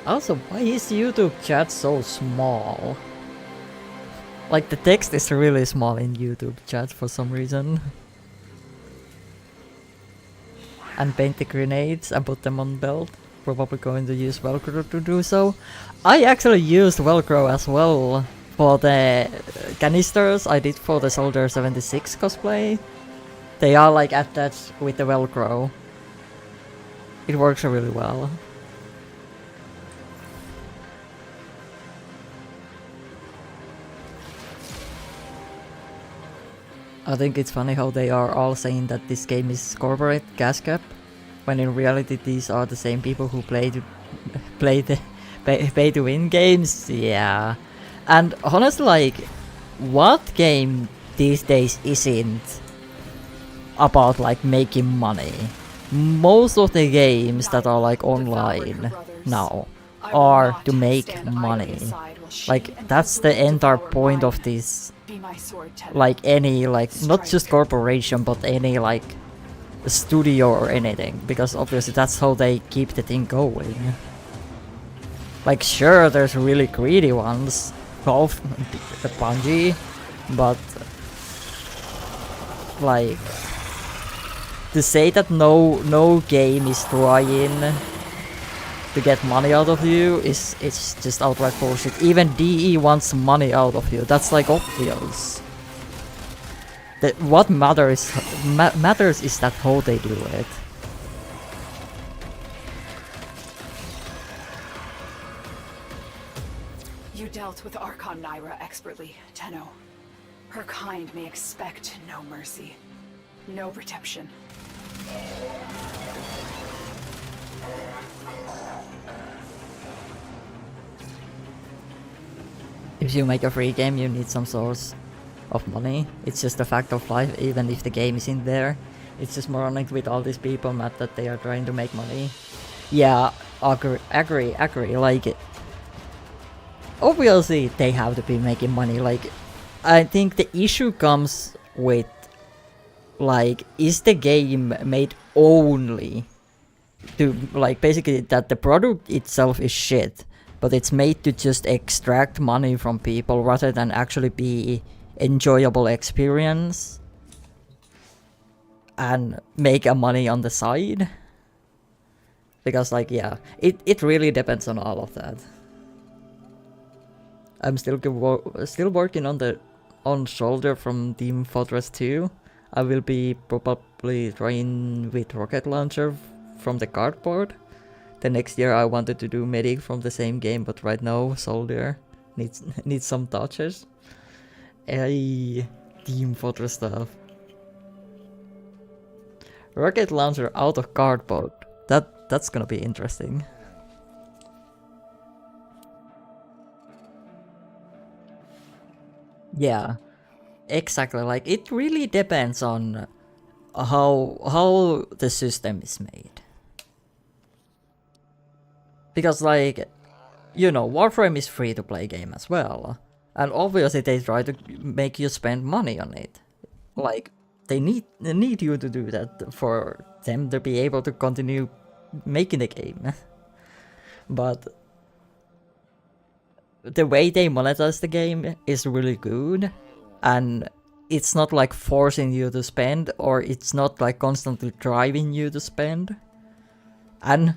Also, why is YouTube chat so small? Like, the text is really small in YouTube chat for some reason. And paint the grenades and put them on belt. Probably going to use Velcro to do so. I actually used Velcro as well for the canisters I did for the Soldier 76 cosplay. They are like attached with the Velcro. It works really well. I think it's funny how they are all saying that this game is corporate gas cap, when in reality these are the same people who pay to win games. Yeah, and honestly, like, what game these days isn't about like making money? Most of the games that are like online now are to make money. Like, that's the entire point of this. Like any, like, not just corporation, but any like studio or anything, because obviously that's how they keep the thing going. Like, sure, there's really greedy ones, both the Bungie, but like, to say that no game is trying to get money out of you it's just outright bullshit. Even DE wants money out of you. That's like obvious. What matters is that how they do it. You dealt with Archon Naira expertly, Tenno. Her kind may expect no mercy, no redemption. If you make a free game, you need some source of money. It's just a fact of life, even if the game isn't there. It's just moronic with all these people mad that they are trying to make money. Yeah, agree. Like, obviously they have to be making money. Like, I think the issue comes with, like, is the game made only to, like, basically that the product itself is shit, but it's made to just extract money from people rather than actually be enjoyable experience and make a money on the side. Because like, yeah, it really depends on all of that. I'm still working on Shoulder from Team Fortress 2. I will be probably trying with Rocket Launcher from the cardboard. The next year I wanted to do Medic from the same game, but right now Soldier needs some touches. Hey, Team Fortress stuff. Rocket Launcher out of cardboard. That's gonna be interesting. Yeah, exactly. Like, it really depends on how the system is made. Because like, you know, Warframe is free to play game as well. And obviously they try to make you spend money on it. Like, they need you to do that for them to be able to continue making the game. But the way they monetize the game is really good, and it's not like forcing you to spend, or it's not like constantly driving you to spend. And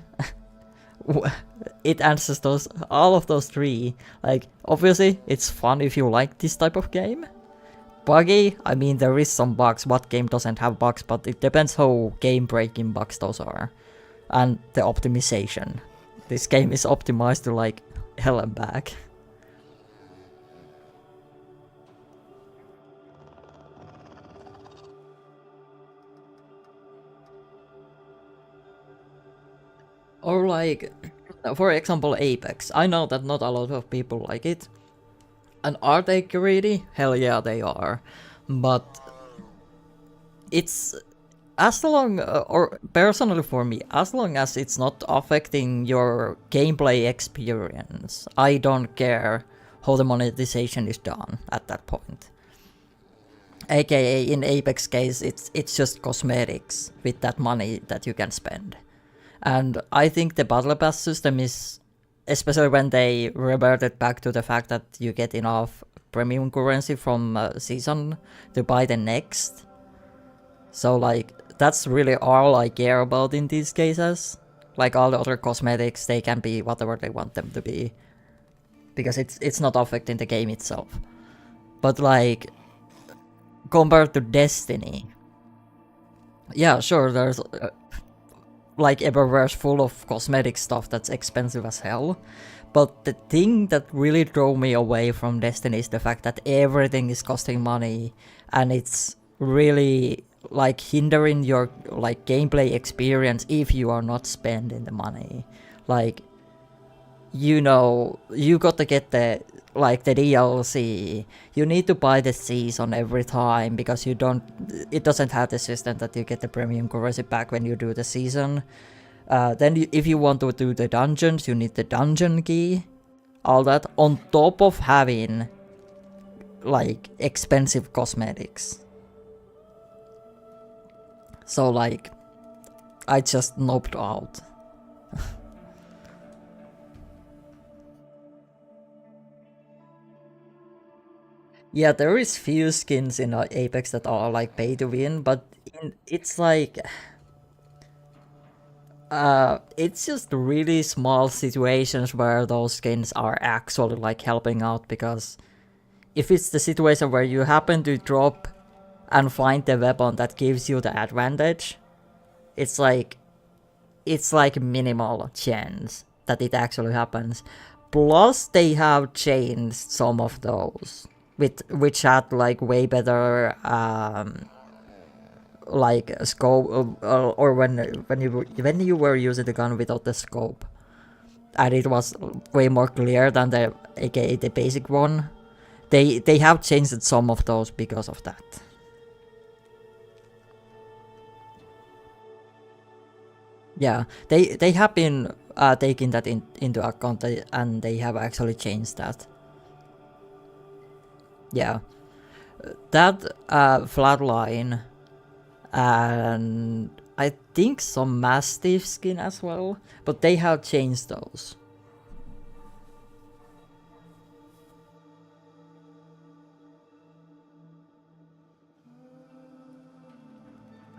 it answers all of those three. Like, obviously it's fun if you like this type of game. Buggy, I mean, there is some bugs. What game doesn't have bugs? But it depends how game breaking bugs those are. And the optimization. This game is optimized to like hell and back. Or like, for example, Apex. I know that not a lot of people like it. And are they greedy? Hell yeah, they are. But it's, as long, or personally for me, as long as it's not affecting your gameplay experience, I don't care how the monetization is done at that point. AKA in Apex case, it's just cosmetics with that money that you can spend. And I think the Battle Pass system is, especially when they reverted back to the fact that you get enough premium currency from season to buy the next. So like, that's really all I care about in these cases. Like, all the other cosmetics, they can be whatever they want them to be, because it's not affecting the game itself. But like, compared to Destiny, yeah, sure, there's like everywhere's full of cosmetic stuff that's expensive as hell. But the thing that really drove me away from Destiny is the fact that everything is costing money, and it's really like hindering your like gameplay experience if you are not spending the money. Like, you know, you got to get the like the DLC. You need to buy the season every time, because it doesn't have the system that you get the premium currency back when you do the season. Then if you want to do the dungeons, you need the dungeon key. All that on top of having like expensive cosmetics. So like, I just noped out. Yeah, there is few skins in Apex that are like pay to win, but it's like, it's just really small situations where those skins are actually like helping out. Because if it's the situation where you happen to drop and find the weapon that gives you the advantage, it's like minimal chance that it actually happens. Plus they have changed some of those, which had like way better like scope, or when you were using the gun without the scope, and it was way more clear than the AKA the basic one. They have changed some of those because of that. Yeah, they have been taking that into account, and they have actually changed that. Yeah, that Flatline, and I think some Mastiff skin as well, but they have changed those.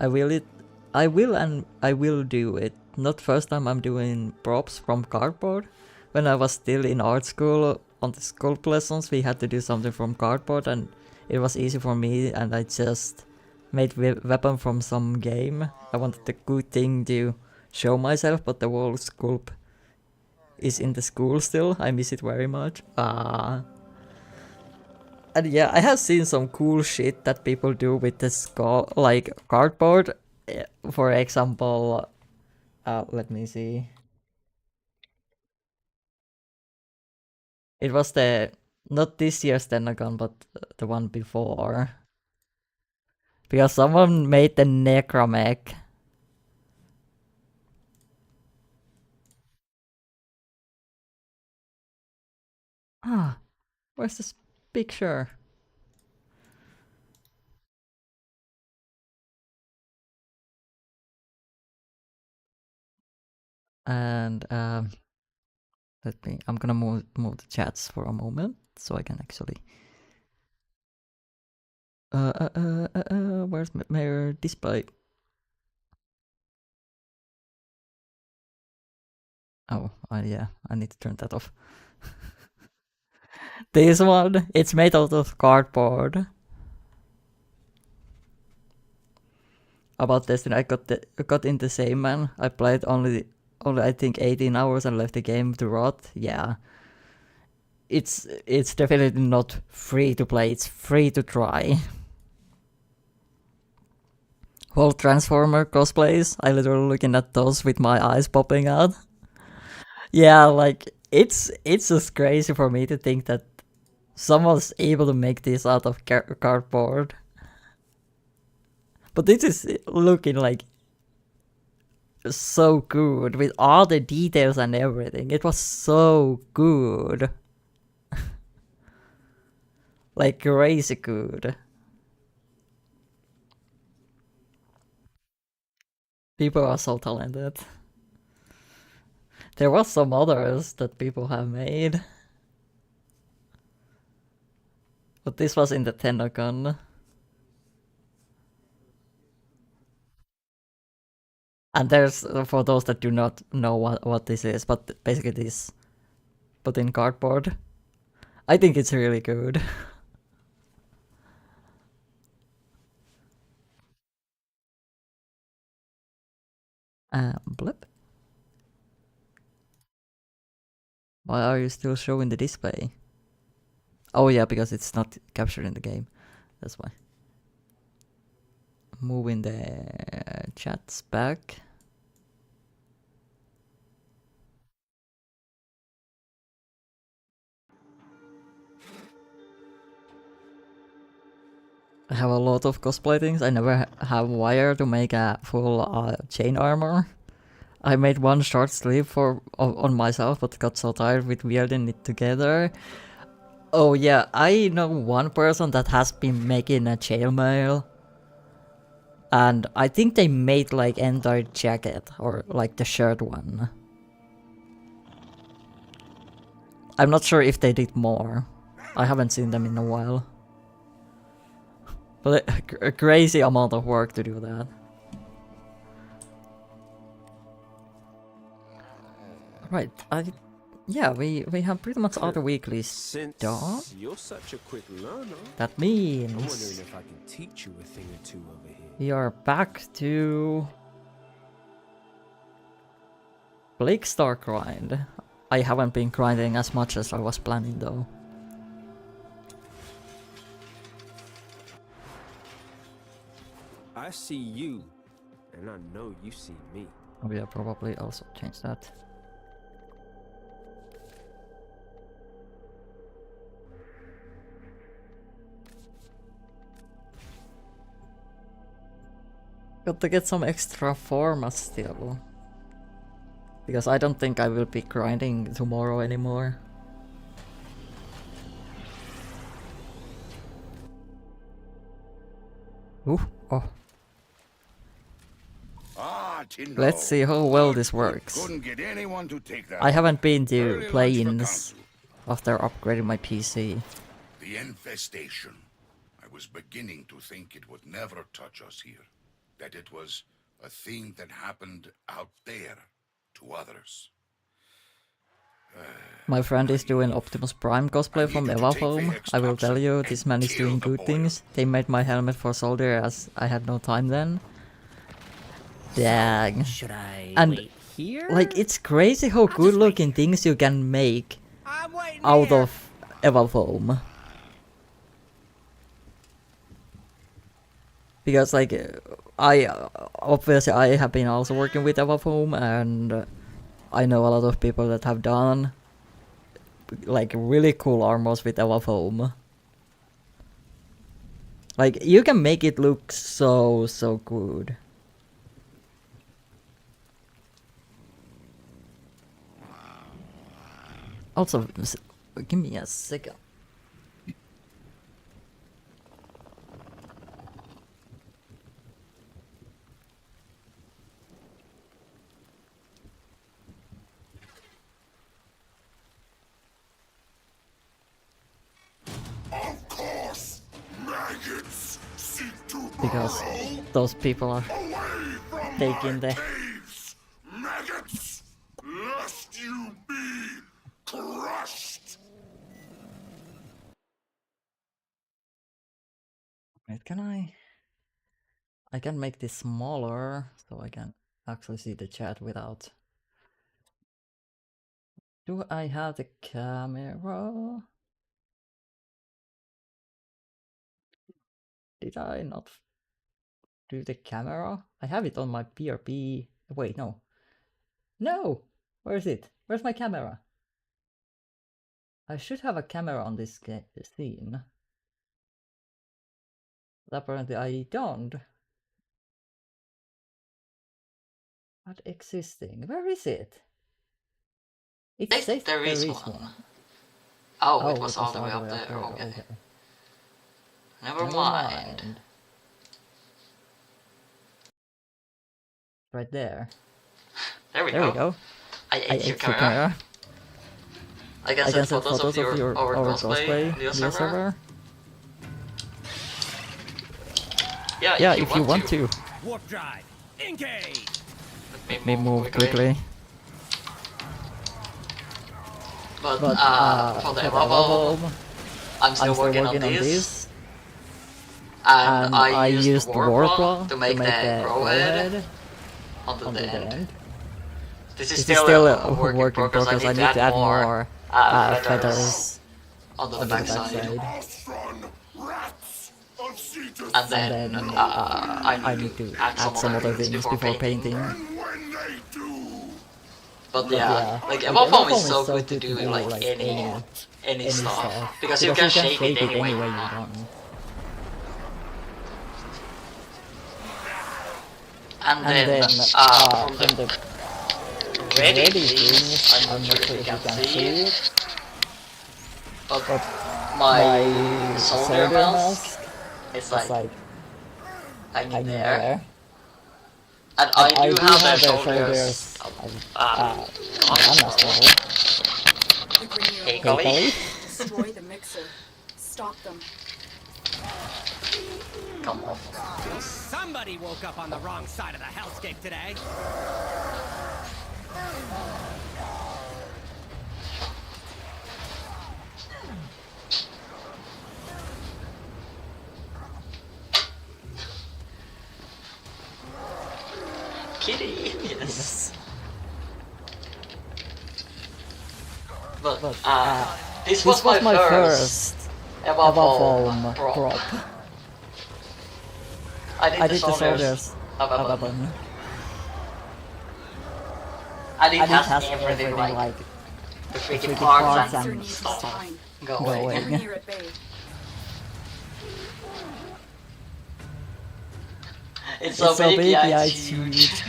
I will do it. Not first time I'm doing props from cardboard. When I was still in art school, on the sculpt lessons, we had to do something from cardboard, and it was easy for me, and I just made weapon from some game. I wanted a good thing to show myself, but the whole sculpt is in the school still. I miss it very much. And yeah, I have seen some cool shit that people do with the skull, like cardboard. For example, let me see. It was not this year's Tenagon, but the one before. Because someone made the Necromech. Where's this picture? And I'm gonna move the chats for a moment so I can actually. Where's my display? Oh, yeah, I need to turn that off. This one, it's made out of cardboard. About Destiny, I got in the same man. I played only I think 18 hours and left the game to rot. Yeah. It's definitely not free to play, it's free to try. Whole Transformer cosplays, I literally looking at those with my eyes popping out. Yeah, like it's just crazy for me to think that someone's able to make this out of cardboard. But this is looking like so good with all the details and everything. It was so good. Like crazy good. People are so talented. There was some others that people have made. But this was in the Tenagon. And there's, for those that do not know what this is, but basically this, put in cardboard. I think it's really good. Blip. Why are you still showing the display? Oh yeah, because it's not captured in the game. That's why. Moving the chats back. I have a lot of cosplay things. I never have wire to make a full chain armor. I made one short sleeve on myself, but got so tired with welding it together. Oh yeah, I know one person that has been making a chainmail. And I think they made like entire jacket, or like the shirt one. I'm not sure if they did more. I haven't seen them in a while. But a crazy amount of work to do that. Right, yeah, we have pretty much all the weeklies done. You're such a quick learner. That I'm means wondering if I can teach you a thing or two over here. we are back to Blakestar grind. I haven't been grinding as much as I was planning though. I see you, and I know you see me. We'll probably also change that. Got to get some extra formats still. Because I don't think I will be grinding tomorrow anymore. Ooh, oh. Let's see how well this works. I haven't been to play-ins after upgrading my PC. The infestation. I was beginning to think it would never touch us here. that it was a thing that happened out there to others. My friend is doing Optimus Prime cosplay from Evafome. I will tell you, this man is doing good things. They made my helmet for soldier as I had no time then. Dang. Should I And wait here? like, it's crazy how good looking things you can make out of Evafome. Because like, obviously I have been also working with Evafome, and I know a lot of people that have done like really cool armors with Evafome. Like, you can make it look so good. Also, give me a second. Of course, maggots seek to Because burrow those people are away from taking my the... caves. Maggots, lest you be crushed. Wait, can I can make this smaller so I can actually see the chat without... Do I have the camera? Did I not do the camera? I have it on my PRP. Wait, no. No! Where is it? Where's my camera? I should have a camera on this scene. But apparently I don't. Not existing. Where is it? It says there is one. Oh, it was all the way up there. Okay. Never mind. Right there. There we go. go. I ate your camera. I can send photos of your our cosplay Leo server. Yeah, if you want to. Warp drive, engage. Let me move quickly. But for the Evafome, I'm still working on this. And I used the Warpclaw to make the Growhead onto the end. This is still a work in progress. I need to add more feathers onto the backside. And then I need to add some other things before painting. But yeah, like Evafome is so good to do like any stuff because you can shape it any way you want. And then from the ready things, I'm not sure if you can see it, but my soldier mask is like hanging there. And I do have their shoulders Kali. Destroy the mixer. Stop them. Come off. Somebody woke up on the wrong side of the hellscape today. Kitty, yes. But this was my first Evafome prop. I did the soldiers of a weapon. And it has everything like the freaking parts and stuff going. It's so big, yeah, it's huge.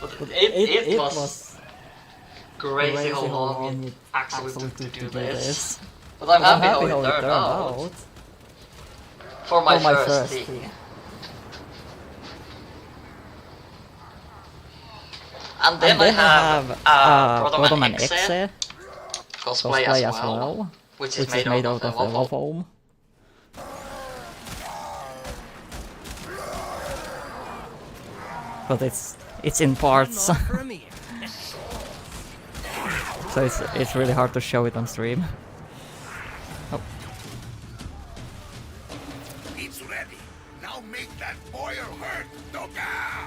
But it was crazy how long it actually took to do this. But I'm happy how it turned out. For my first thing. And then I have Protoman Exe cosplay as well, which is made out of Evafome. but it's in parts. So it's really hard to show it on stream. Oh. It's ready. Now make that boil hurt, Doka!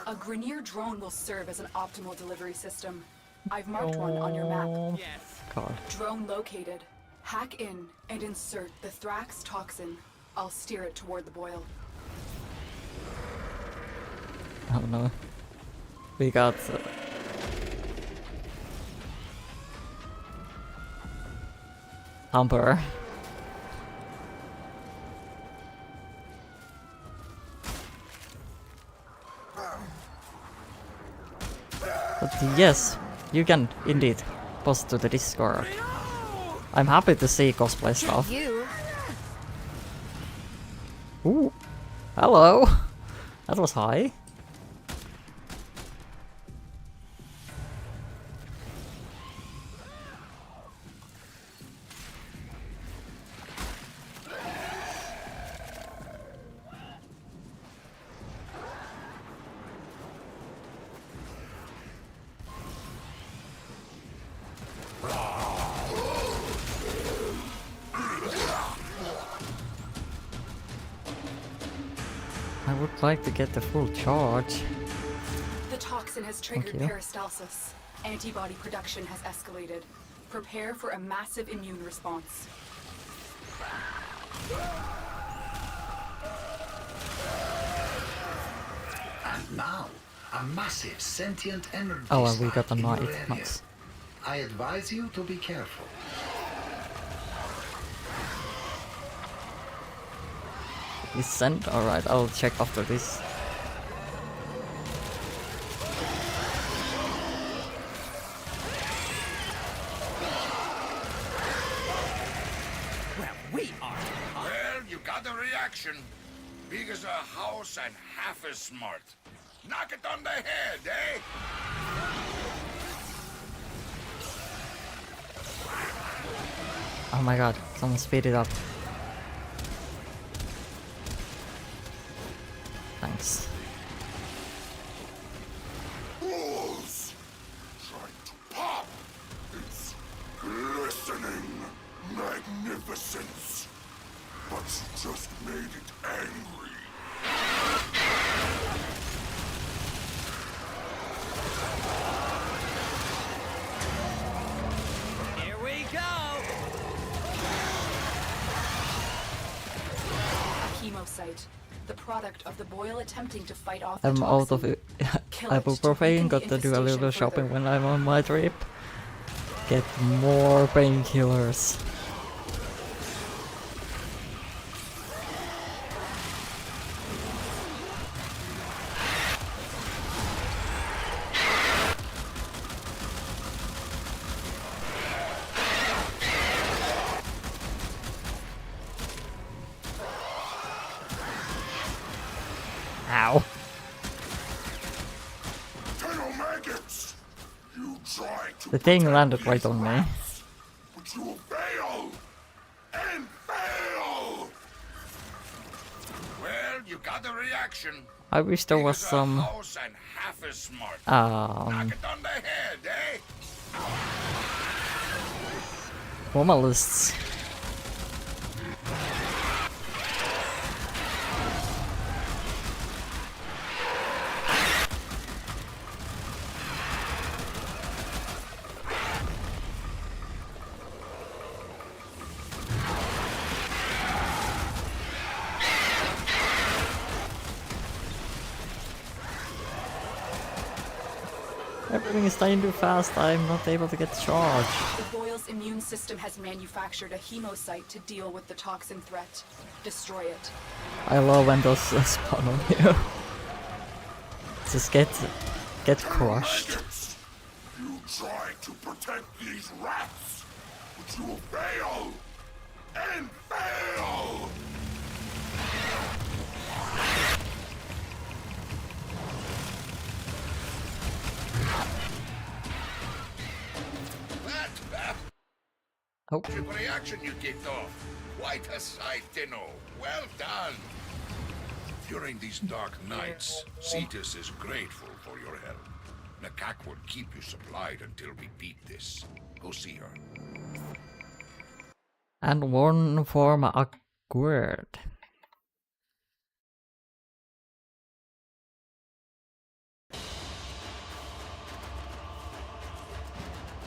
A Grineer drone will serve as an optimal delivery system. I've marked one on your map. God. Drone located. Hack in and insert the Thrax toxin. I'll steer it toward the boil. Oh no. We got... Humper. But yes, you can indeed post to the Discord. I'm happy to see cosplay stuff. Ooh. Hello. That was high. I would like to get the full charge. The toxin has triggered you. peristalsis. Antibody production has escalated. Prepare for a massive immune response. And now, a massive sentient energy. Oh, and we got the spike in your knight. area. Nice. I advise you to be careful. Is sent? Alright, I'll check after this. Well, you got a reaction. Big as a house and half as smart. Knock it on the head, eh? Oh my god, someone speed it up. Thanks. Fools! Trying to pop! It's glistening magnificence! But you just made it angry. Here we go! Chemocyte. The product of the boil attempting to fight off I'm the out of toxin. it. Kill it to ibuprofen, weaken got the to do a little infestation shopping further. when I'm on my trip. Get more painkillers. Ow. Eternal maggots! You try to The thing protect landed these right on me. rats, but you will fail! And fail! Well, you got a reaction. I wish there Big was as a some house and half as smart. Knock it on the head, eh? formalists. Everything is dying too fast, I'm not able to get charged. The Boyle's immune system has manufactured a hemocyte to deal with the toxin threat. Destroy it. I love when those spawn on you. Just get crushed. You try to protect these rats, but you will fail! And fail! Oh. Good reaction you kicked off. Quite a sight, Dino. Well done. During these dark nights, Cetus is grateful for your help. Nakak will keep you supplied until we beat this. Go see her. And one form awkward.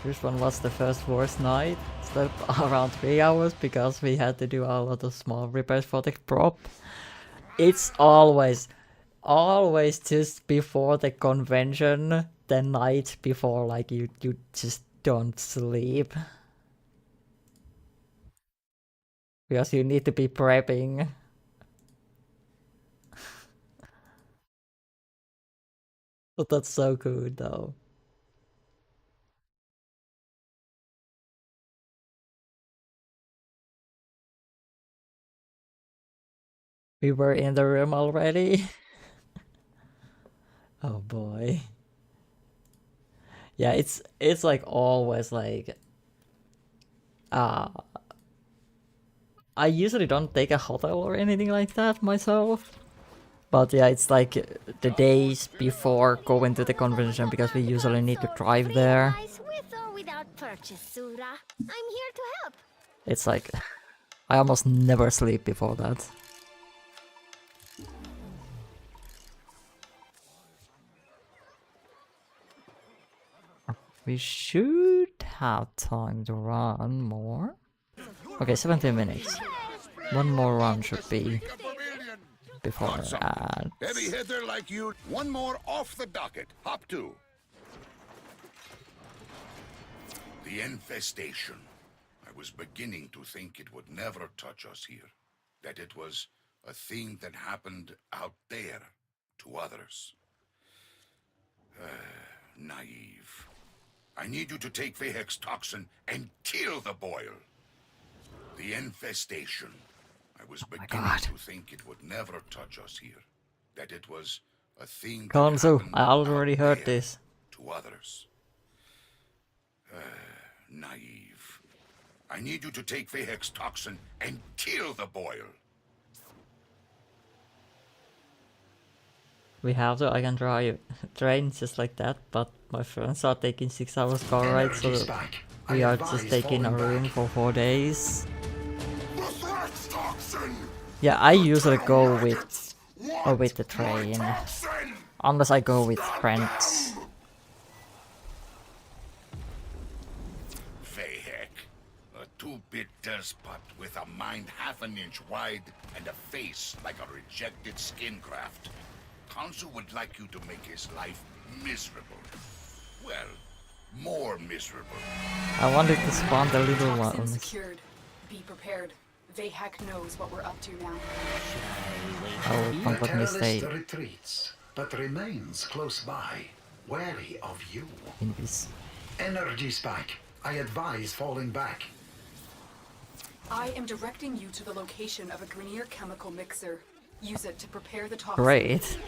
This one was the first worst night. Slept around 3 hours because we had to do a lot of small repairs for the prop. It's always just before the convention, the night before, like you just don't sleep. Because you need to be prepping. But that's so good though. We were in the room already. Oh boy. Yeah, it's like always like I usually don't take a hotel or anything like that myself. But yeah, it's like the days before going to the convention because we usually need to drive there. With or without purchase, Sura. I'm here to help. It's like I almost never sleep before that. We should have time to run more. Okay, 17 minutes. One more run should be before that. Heavy hitter like you. One more off the docket. Hop to. The infestation. I was beginning to think it would never touch us here. That it was a thing that happened out there to others. Naive. I need you to take Vehek's toxin and kill the boil. The infestation. I was beginning to think it would never touch us here. That it was a thing that Konzu, happened I already out heard there this. to others. Naive. I need you to take Vehek's toxin and kill the boil. We have to, I can drive train just like that, but my friends are taking 6 hours car ride, so we are just taking a room for 4 days. Yeah, I usually go with the train, unless I go with friends. Vehek, a two-bit despot with a mind half an inch wide and a face like a rejected skin graft. Konzu would like you to make his life miserable. Well, more miserable. I wanted to spawn the little Toxin ones. secured. Be prepared. Vehek knows what we're up to now. Oh, don't let me stay retreats, but remains close by, wary of you. in this. Energy spike. I advise falling back. I am directing you to the location of a Grineer chemical mixer. Use it to prepare the toxin. Great.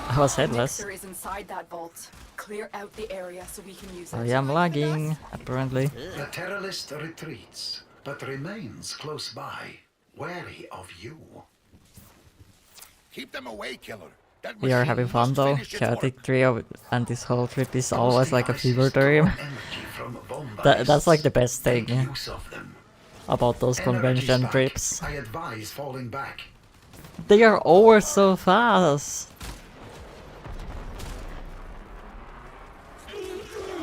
I was The headless. mixer is inside that vault. Clear out the area so we can use it. I am lagging, apparently. The terrorist retreats, but remains close by, wary of you. Keep them away, killer. That We are machine having fun must though. finish its Chaotic work. Trio, and this whole trip is always like a fever dream. That's like the best thing about those convention trips. I advise falling back. They are over so fast.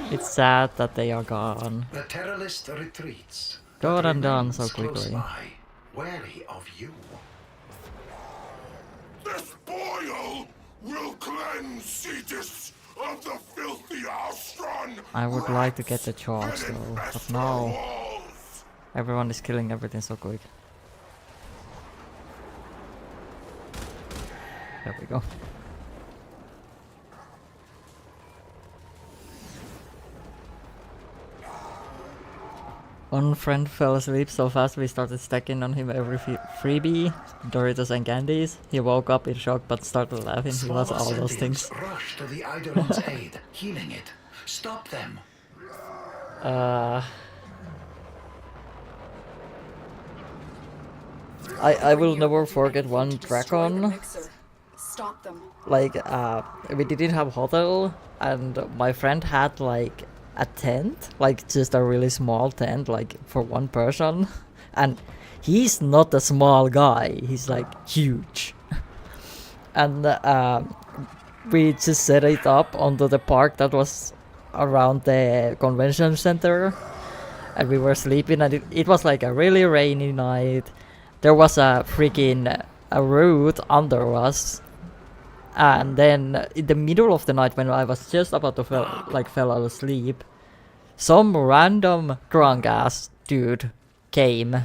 It's sad that they are gone. The terrorist retreats. Gone and done so remains close quickly. by, wary of you. This boil will cleanse Cetus of the filthy Astron. I would like to get the charge though, but no. Everyone is killing everything so quick. There we go. One friend fell asleep so fast we started stacking on him every freebie, Doritos and candies. He woke up in shock but started laughing. He lost all those things. Rush to the Eidolon's aid, healing it. Stop them. I will never forget one Dragon. Stop them. Like, we didn't have hotel, and my friend had like a tent, like just a really small tent, like for one person. And he's not a small guy, he's like huge. And we just set it up onto the park that was around the convention center. And we were sleeping, and it was like a really rainy night. There was a freaking a root under us. And then in the middle of the night, when I was just about to fell asleep, some random drunk ass dude came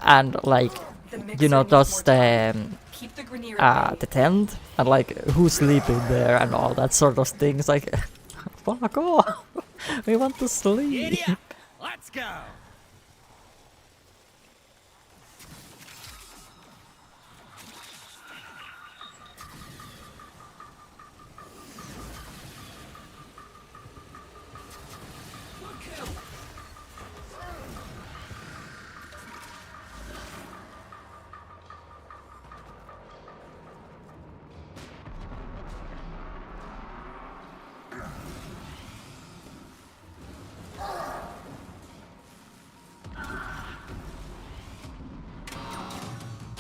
and like, you know, dust the tent and like who's sleeping there and all that sort of things. Like, fuck off, we want to sleep. Giddy up. Let's go.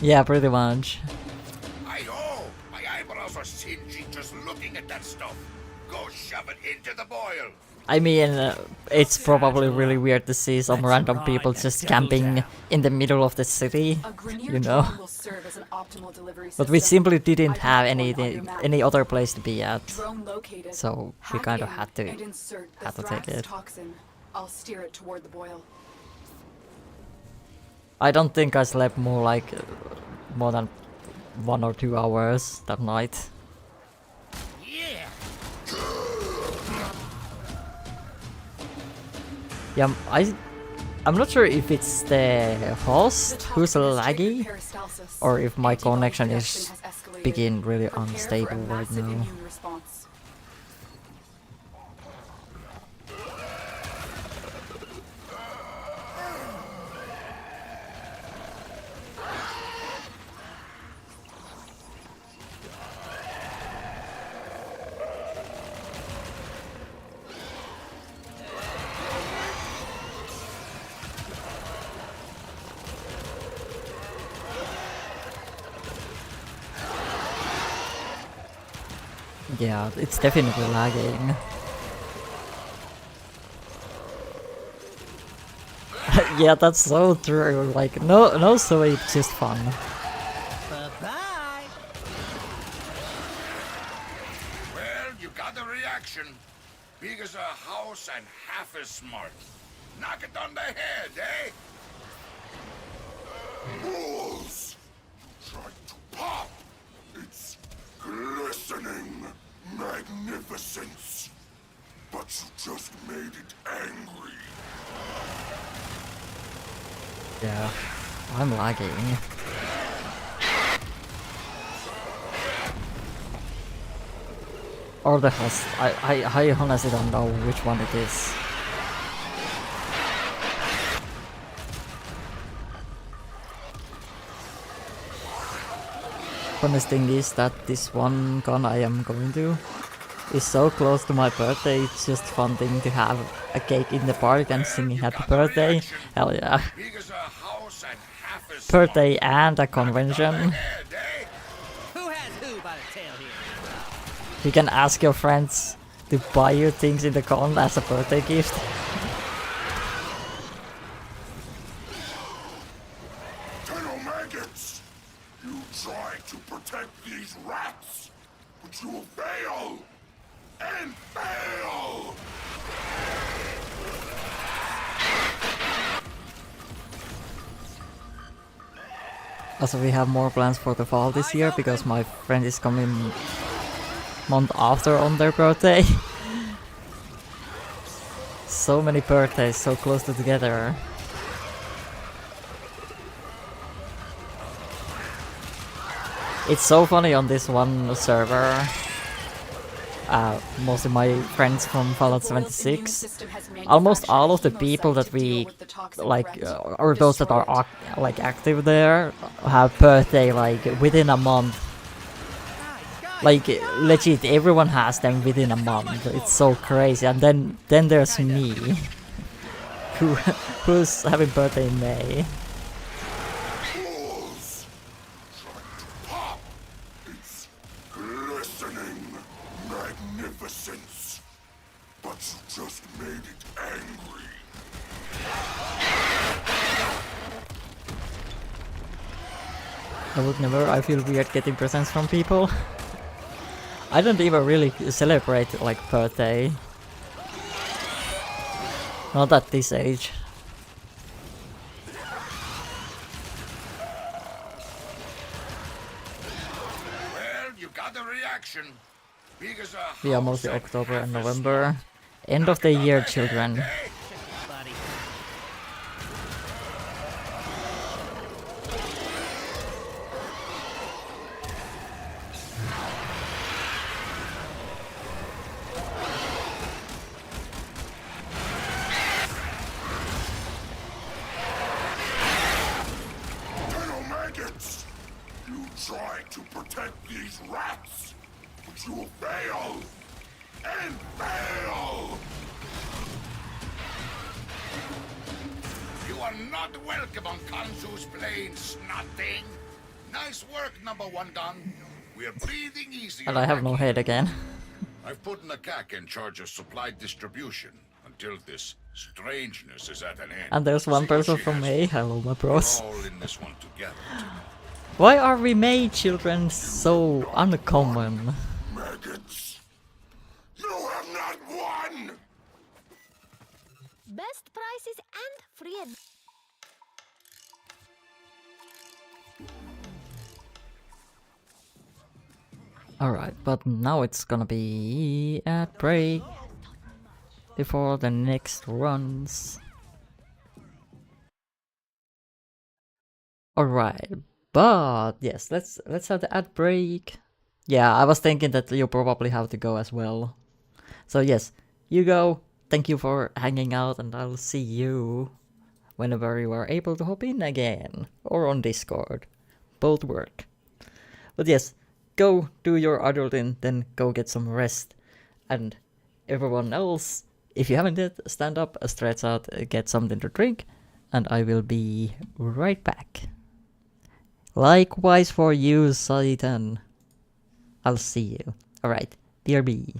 Yeah, pretty much. Hi-ho! My eyebrows are singeing just looking at that stuff. Go shove it into the boil. I mean, it's probably really weird to see some random people just camping in the middle of the city, you know. But we simply didn't have any other place to be at, so we kind of had to take it. I'll steer it toward the boil. I don't think I slept more than 1 or 2 hours that night. Yeah, I'm not sure if it's the host who's laggy, or if my connection is begin really unstable right now. Yeah, it's definitely lagging. Yeah, that's so true. Like, no sweep, just fun. Bye-bye. Well, you got a reaction. Big as a house and half as smart. Knock it on the head, eh? Balls! Tried to pop! It's glistening magnificence! But you just made it angry. Yeah, I'm lagging. Or the host. I honestly don't know which one it is. Funniest thing is that this one gun I am going to is so close to my birthday. It's just fun thing to have a cake in the park and singing happy birthday. Hell yeah. Birthday and a convention. Who has who by the tail here? You can ask your friends to buy you things in the con as a birthday gift. Tenno maggots! You try to protect these rats, but you will fail! And fail! Also, we have more plans for the fall this year because my friend is coming month after on their birthday. So many birthdays so close to together. It's so funny on this one server. most of my friends from Fallout 76, almost all of the people that we like, or those that are like active there, have birthday like within a month. Like legit, everyone has them within a month. It's so crazy. And then there's me, who's having birthday in May. Glistening magnificence, but you just made it angry. I would never. I feel weird getting presents from people. I don't even really celebrate like birthday. Not at this age. Well, you got a reaction. Big as a We are mostly October and November. End of the year, children. Maggots! You tried to protect these rats, but you will fail! And fail! You are not welcome on Kansu's plain, snot thing. Nice work, number 1 done. We're breathing easier. And I have no head again. I've put Nakak in charge of supply distribution until this strangeness is at an end. And there's one person from May. Hello, my bros. We're all in this one together. Why are we May children so uncommon? Maggots! You have not won! Best prices and free Alright, but now it's gonna be at break before the next runs. Alright, but yes, let's have the ad break. Yeah, I was thinking that you probably have to go as well. So yes, you go. Thank you for hanging out, and I'll see you whenever you are able to hop in again, or on Discord. Both work. But yes, go do your adulting, then go get some rest. And everyone else, if you haven't yet, stand up, stretch out, get something to drink, and I will be right back. Likewise for you, Satan. I'll see you. Alright, BRB.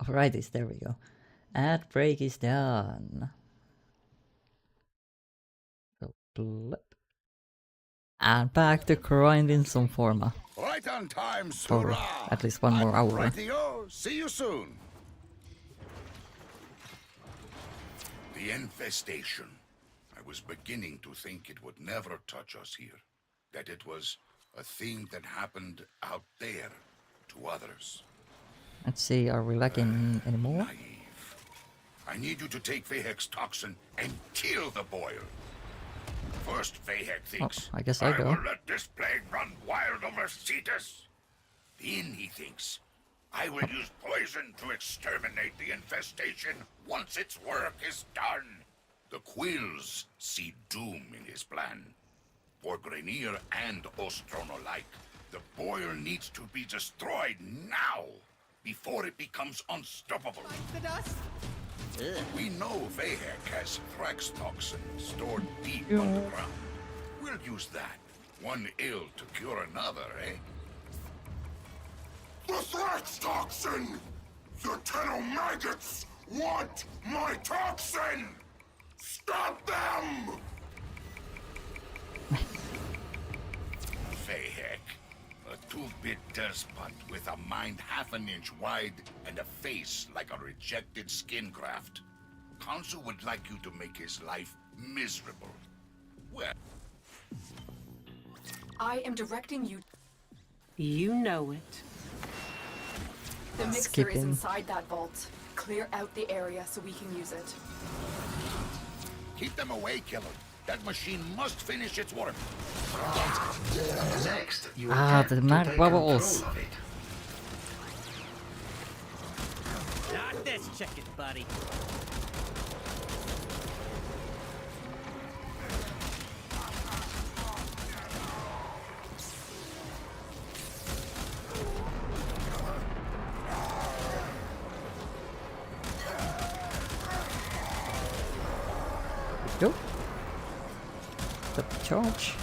Alrighties, there we go. Ad break is done. So blip. And back to grinding some Forma. Right on time, For Surah. at least one more hour. Rightio. See you soon. The infestation. I was beginning to think it would never touch us here. That it was a thing that happened out there to others. Let's see, are we lacking any more? Naive. I need you to take Vahek's toxin and kill the boil. First, Vahek thinks, I guess I go. will let this plague run wild over Cetus. Then he thinks, I will use poison to exterminate the infestation once its work is done. The Quills see doom in his plan. For Grineer and Ostron alike, the boil needs to be destroyed now, before it becomes unstoppable. The dust? We know Vahek has Thrax toxin stored deep underground. We'll use that. One ill to cure another, eh? The Thrax toxin! The Tenomaggots want my toxin! Stop them! Vahek, a two-bit despot with a mind half an inch wide and a face like a rejected skin graft. Khonsu would like you to make his life miserable. Well, I am directing you. You know it. The mixer is inside that vault. Clear out the area so we can use it. keep them away, Killer. That machine must finish its work. Next, you the mag bubbles. Not this chicken, buddy. Go. The charge.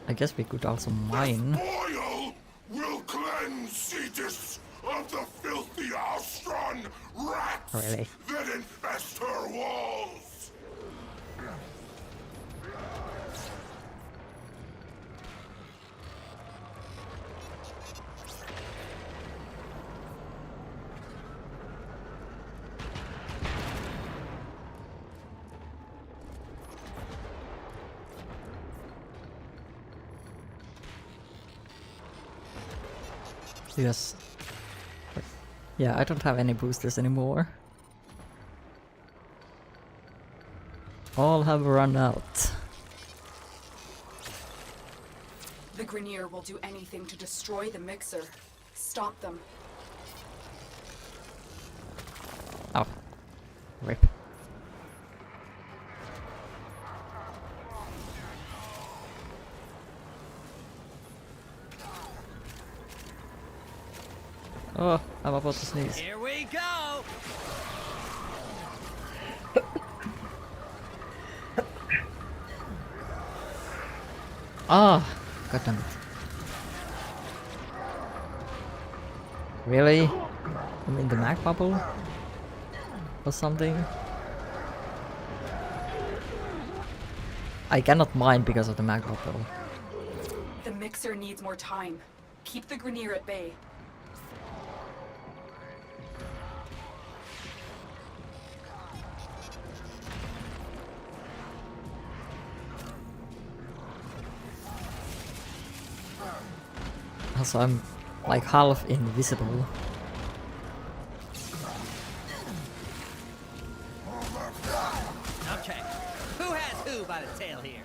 I guess we could also mine. Oil will cleanse Cetus of the filthy Ostron rats Really? that infest her walls. Yes. Yeah, I don't have any boosters anymore. All have run out. The Grineer will do anything to destroy the mixer. Stop them. Oh. Rip. Oh, I'm about to sneeze. Here we go. Ah, god damn it. Really? I mean the mag bubble? Or something? I cannot mine because of the mag bubble. The mixer needs more time. Keep the Grineer at bay. Also, I'm like half invisible. Okay, who has who by the tail here?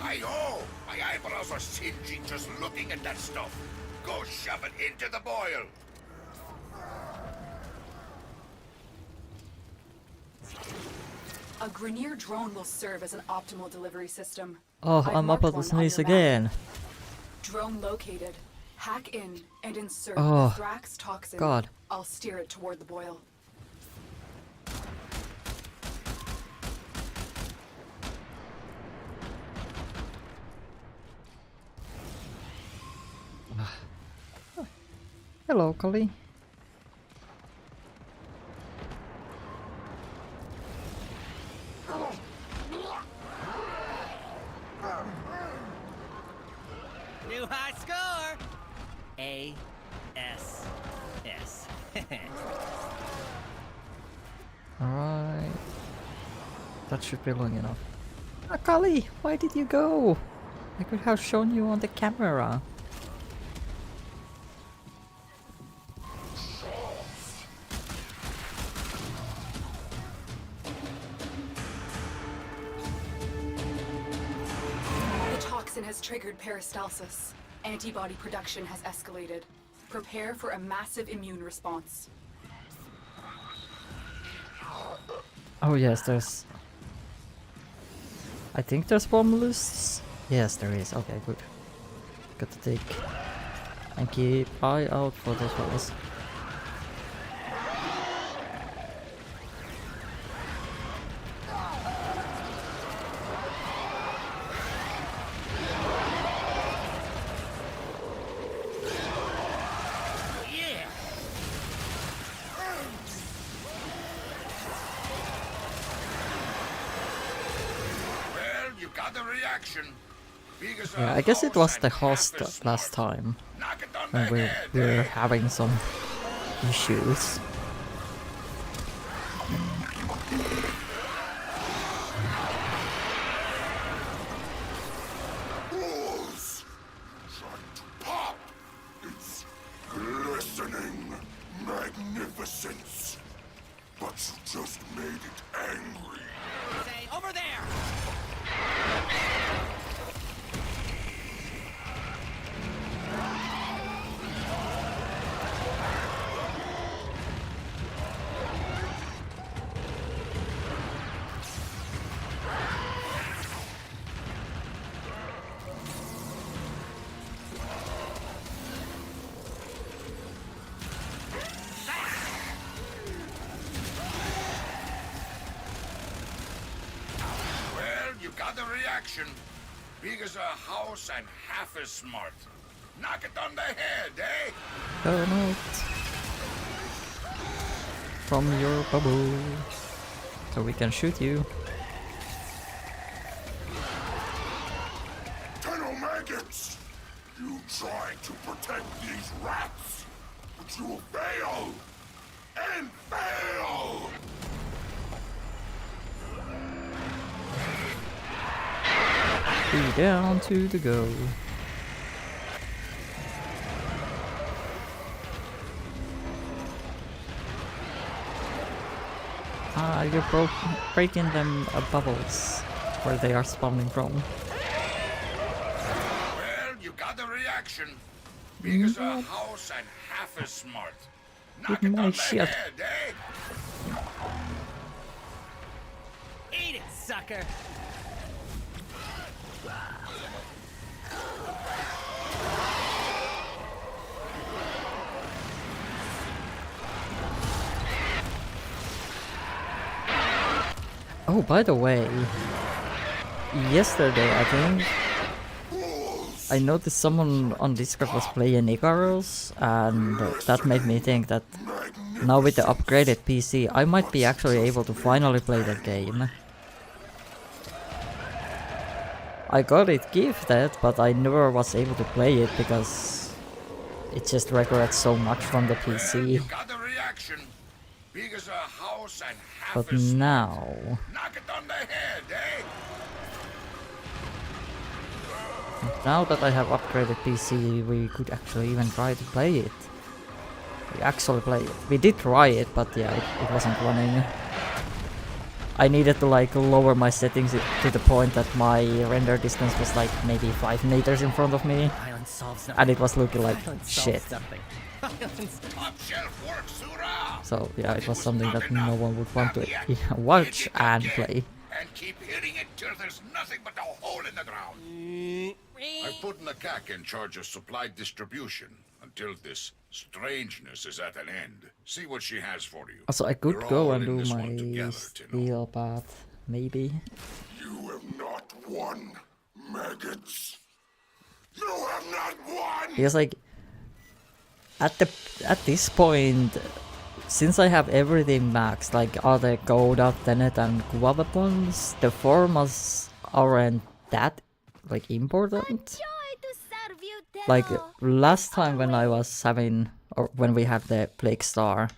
Hi-ho! My eyebrows are singeing just looking at that stuff. Go shove it into the boil. A Grineer drone will serve as an optimal delivery system. Oh, I've I'm up marked at the one on sneeze your map. again. Drone located. Hack in and insert Oh, the Thrax toxin. God. I'll steer it toward the boil. Hello, Collie. New high score! A-S-S. Alright. That should be long enough. Akali, why did you go? I could have shown you on the camera. The toxin has triggered peristalsis. Antibody production has escalated. Prepare for a massive immune response. Oh yes, there's... I think there's Romulus. Yes, there is. Okay, good. Got to take and keep eye out for those ones. Well, you got the reaction. Yeah, I guess it was the host last time when we were having some issues. Balls! Trying to pop! It's glistening magnificence! But you just made it angry. Say, over there! Well, you got the reaction. Big as a house and half as smart. Knock it on the head, eh? Come out from your bubble so we can shoot you. Tenno maggots! You try to protect these rats, but you will fail! And fail! Be down to the go. Ah, you're breaking them bubbles where they are spawning from. Well, you got the reaction. Big as a house and half as smart. Knock With it my on the shield. head, eh? Eat it, sucker! Oh, by the way, yesterday I think I noticed someone on Discord was playing Icarus, and that made me think that now with the upgraded PC I might be actually able to finally play that game. I got it gifted, but I never was able to play it because it just regrets so much from the PC. You got the reaction. Big as a house and half But as now... Knock it on the head, eh? Now that I have upgraded PC, we could actually even try to play it. We actually play it. We did try it, but yeah, it wasn't running. I needed to like lower my settings to the point that my render distance was like maybe 5 meters in front of me. And it was looking like shit. Top shelf work, Sura! So yeah, it was something that no one would want to watch and play. and keep hitting it till there's nothing but a hole in the ground. I've put Nakak in charge of supply distribution until this strangeness is at an end. See what she has for you. Also, I could We're go all and in do this my one together, steel path, maybe. You have not won, maggots. You have not won! Because like at this point, since I have everything maxed, like all the Goda, Tenet and Kuwa weapons, the formas aren't that like important. Like last time when I was having, or when we had the Plague Star,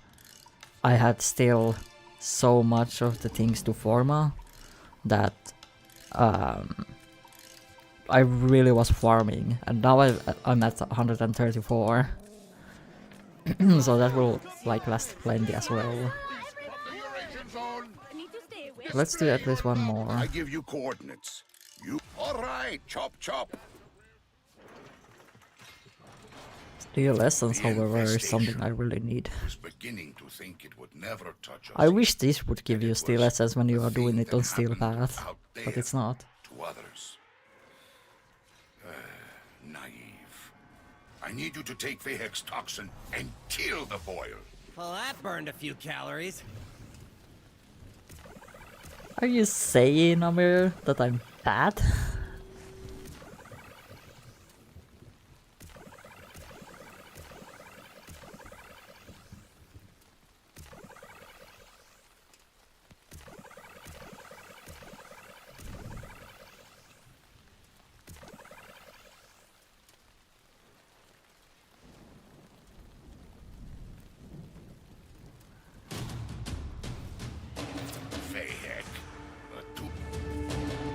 I had still so much of the things to forma that I really was farming, and now I'm at 134. So that will like last plenty as well. Let's do at least one more. I give you coordinates. You all right? Chop chop. Steel Essence, however, is something I really need. Was beginning to think it would never touch us. I wish this would give you Steel Essence when you are doing it on Steel Path, but it's not. To others. Naive. I need you to take Vehex toxin and kill the boil. Well, that burned a few calories. Are you saying, Amir, that I'm bad?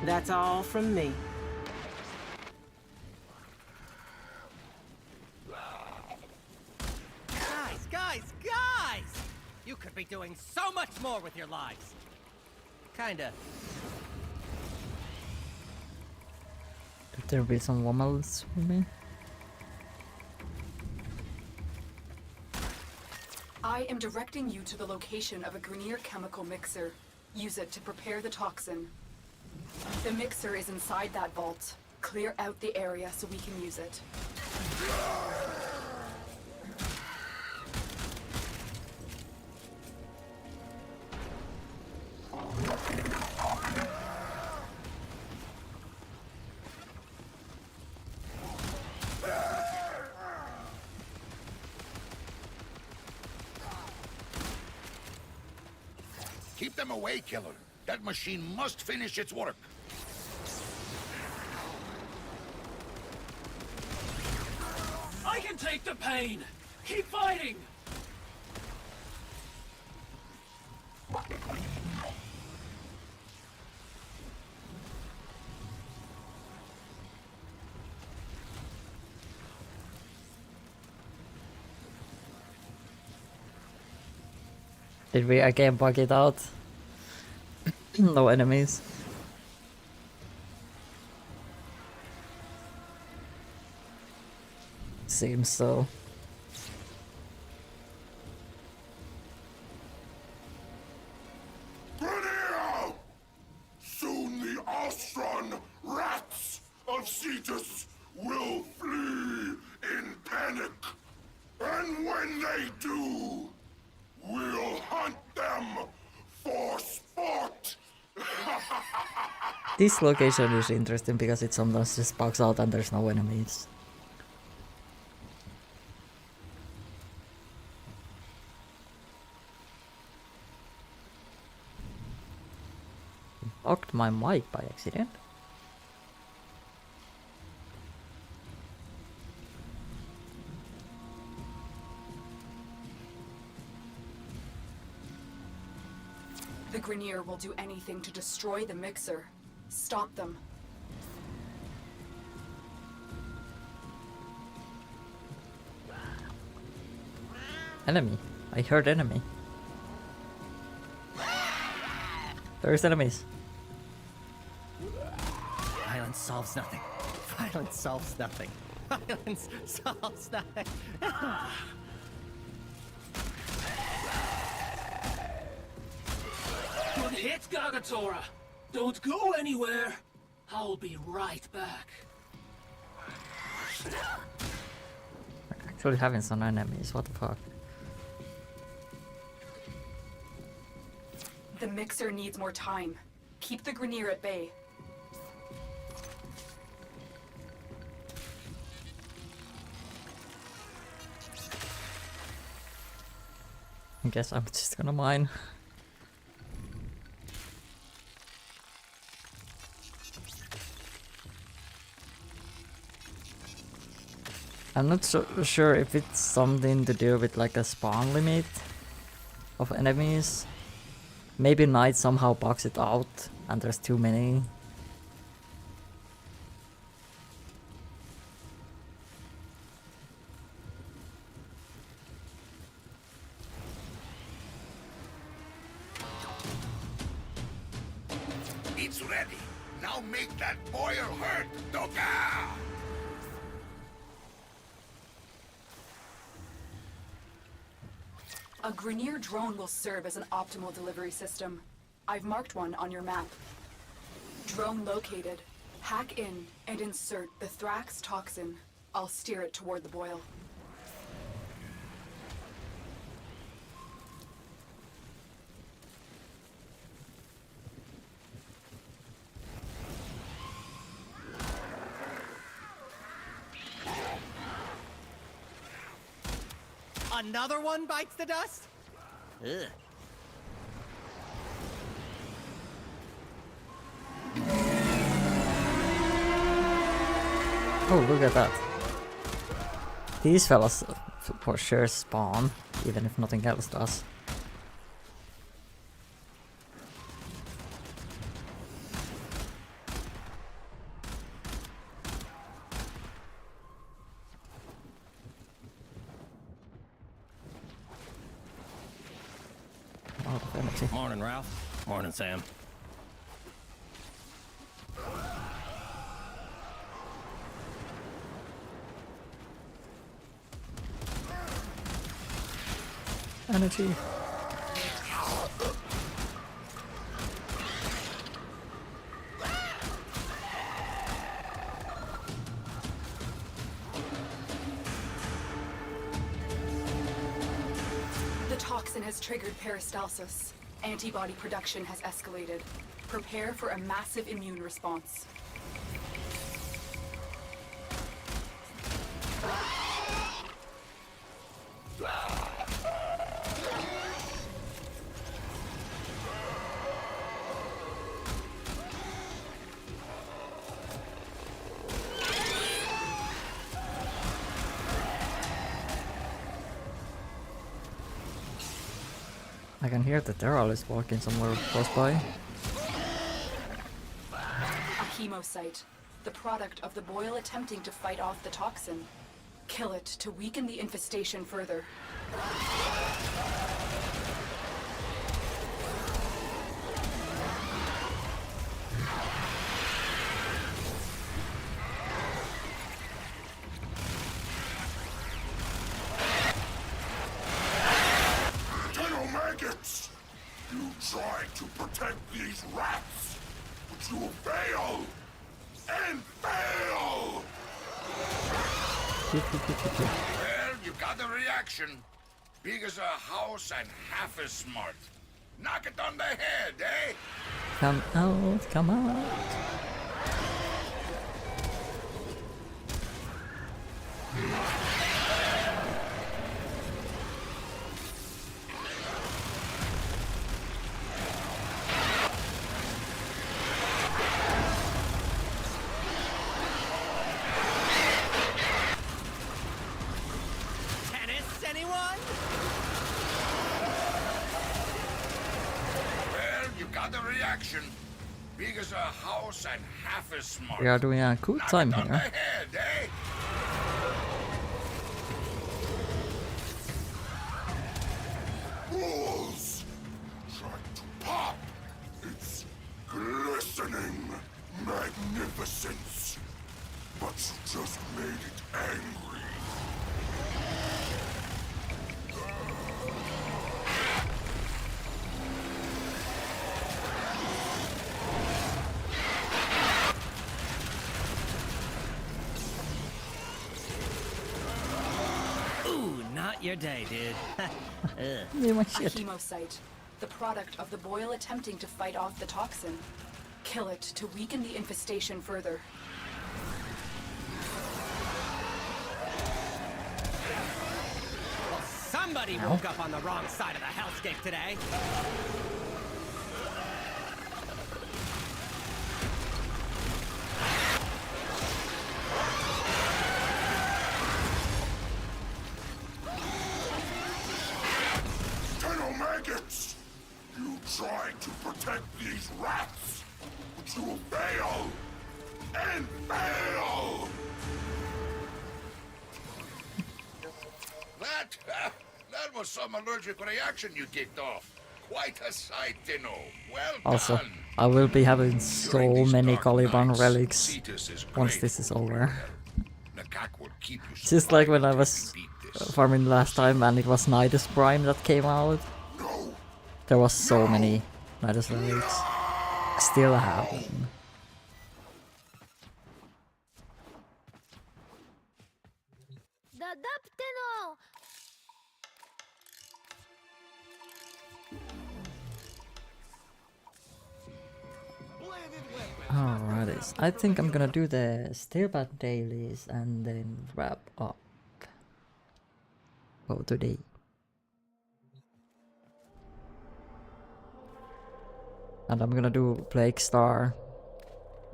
That's all from me. Guys! You could be doing so much more with your lives. Kinda. Could there be some Wommels for me? I am directing you to the location of a Grineer chemical mixer. Use it to prepare the toxin. The mixer is inside that vault. Clear out the area so we can use it. Keep them away, killer. That machine must finish its work. I can take the pain! Keep fighting! Did we again bug it out? No enemies. Seems so. Grineer! Soon the Ostron rats of Cetus will flee in panic. And when they do, we'll hunt them for sport. This location is interesting because it sometimes just bugs out and there's no enemies. Bugged my mic by accident. The Grineer will do anything to destroy the mixer. Stop them. Enemy. I heard enemy. There's enemies. Violence solves nothing. Violence solves nothing. Violence solves nothing. Good hit, Gargatora! Don't go anywhere. I'll be right back. Actually having some enemies, what the fuck? The mixer needs more time. Keep the Grineer at bay. I guess I'm just gonna mine. I'm not so sure if it's something to do with like a spawn limit of enemies. Maybe Knight somehow bugs it out and there's too many. It's ready. Now make that boil hurt, Doka! A Grineer drone will serve as an optimal delivery system. I've marked one on your map. Drone located. Hack in and insert the Thrax toxin. I'll steer it toward the boil. Another one bites the dust? Ugh. Oh, look at that. These fellas for sure spawn, even if nothing else does. Morning, Ralph. Morning, Sam. Energy. The toxin has triggered peristalsis. Antibody production has escalated. Prepare for a massive immune response. I can hear that Daryl is walking somewhere close by. A hemocyte. The product of the boil attempting to fight off the toxin. Kill it to weaken the infestation further. Maggots! You tried to protect these rats, but you fail! And fail! Well, you got a reaction. Big as a house and half as smart. Knock it on the head, eh? Come out, come out. Big as a house and half as smart. We are doing a cool time here. Head, eh? Balls! Tried to pop! It's glistening magnificence! But you just made it angry. your day, dude. Ugh. Yeah, my A shit. hemocyte, the product of the boil attempting to fight off the toxin. Kill it to weaken the infestation further. Well, somebody woke up on the wrong side of the hellscape today. Maggots! You tried to protect these rats, but you will fail! And fail! That was some allergic reaction you kicked off. Quite a sight, Dino. Well Also, done. I will be having so many Caliban relics once this is over. Just like when I was farming last time and it was Nidus Prime that came out. There was so many Nidus relics. Still have them. The Daptino! Alrighty, I think I'm gonna do the Steelbat dailies and then wrap up for today. And I'm gonna do Plague Star.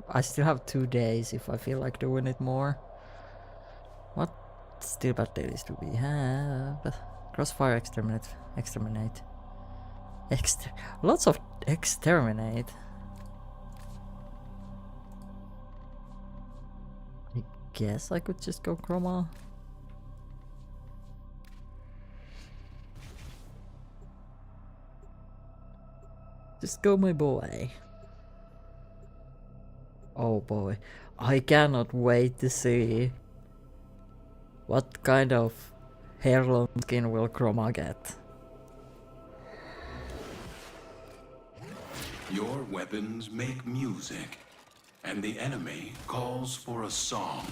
I still have 2 days if I feel like doing it more. What Steelbat dailies do we have? Crossfire, Exterminate. Lots of Exterminate. I guess I could just go Chroma. Just go, my boy. Oh boy, I cannot wait to see what kind of heirloom skin will Chroma get. Your weapons make music, and the enemy calls for a song.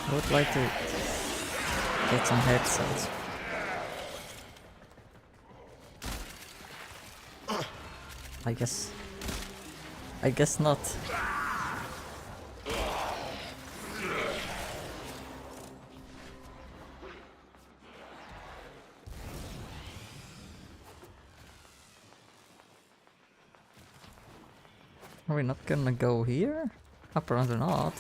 I would like to get some headsets. I guess not. Are we not gonna go here? Apparently not.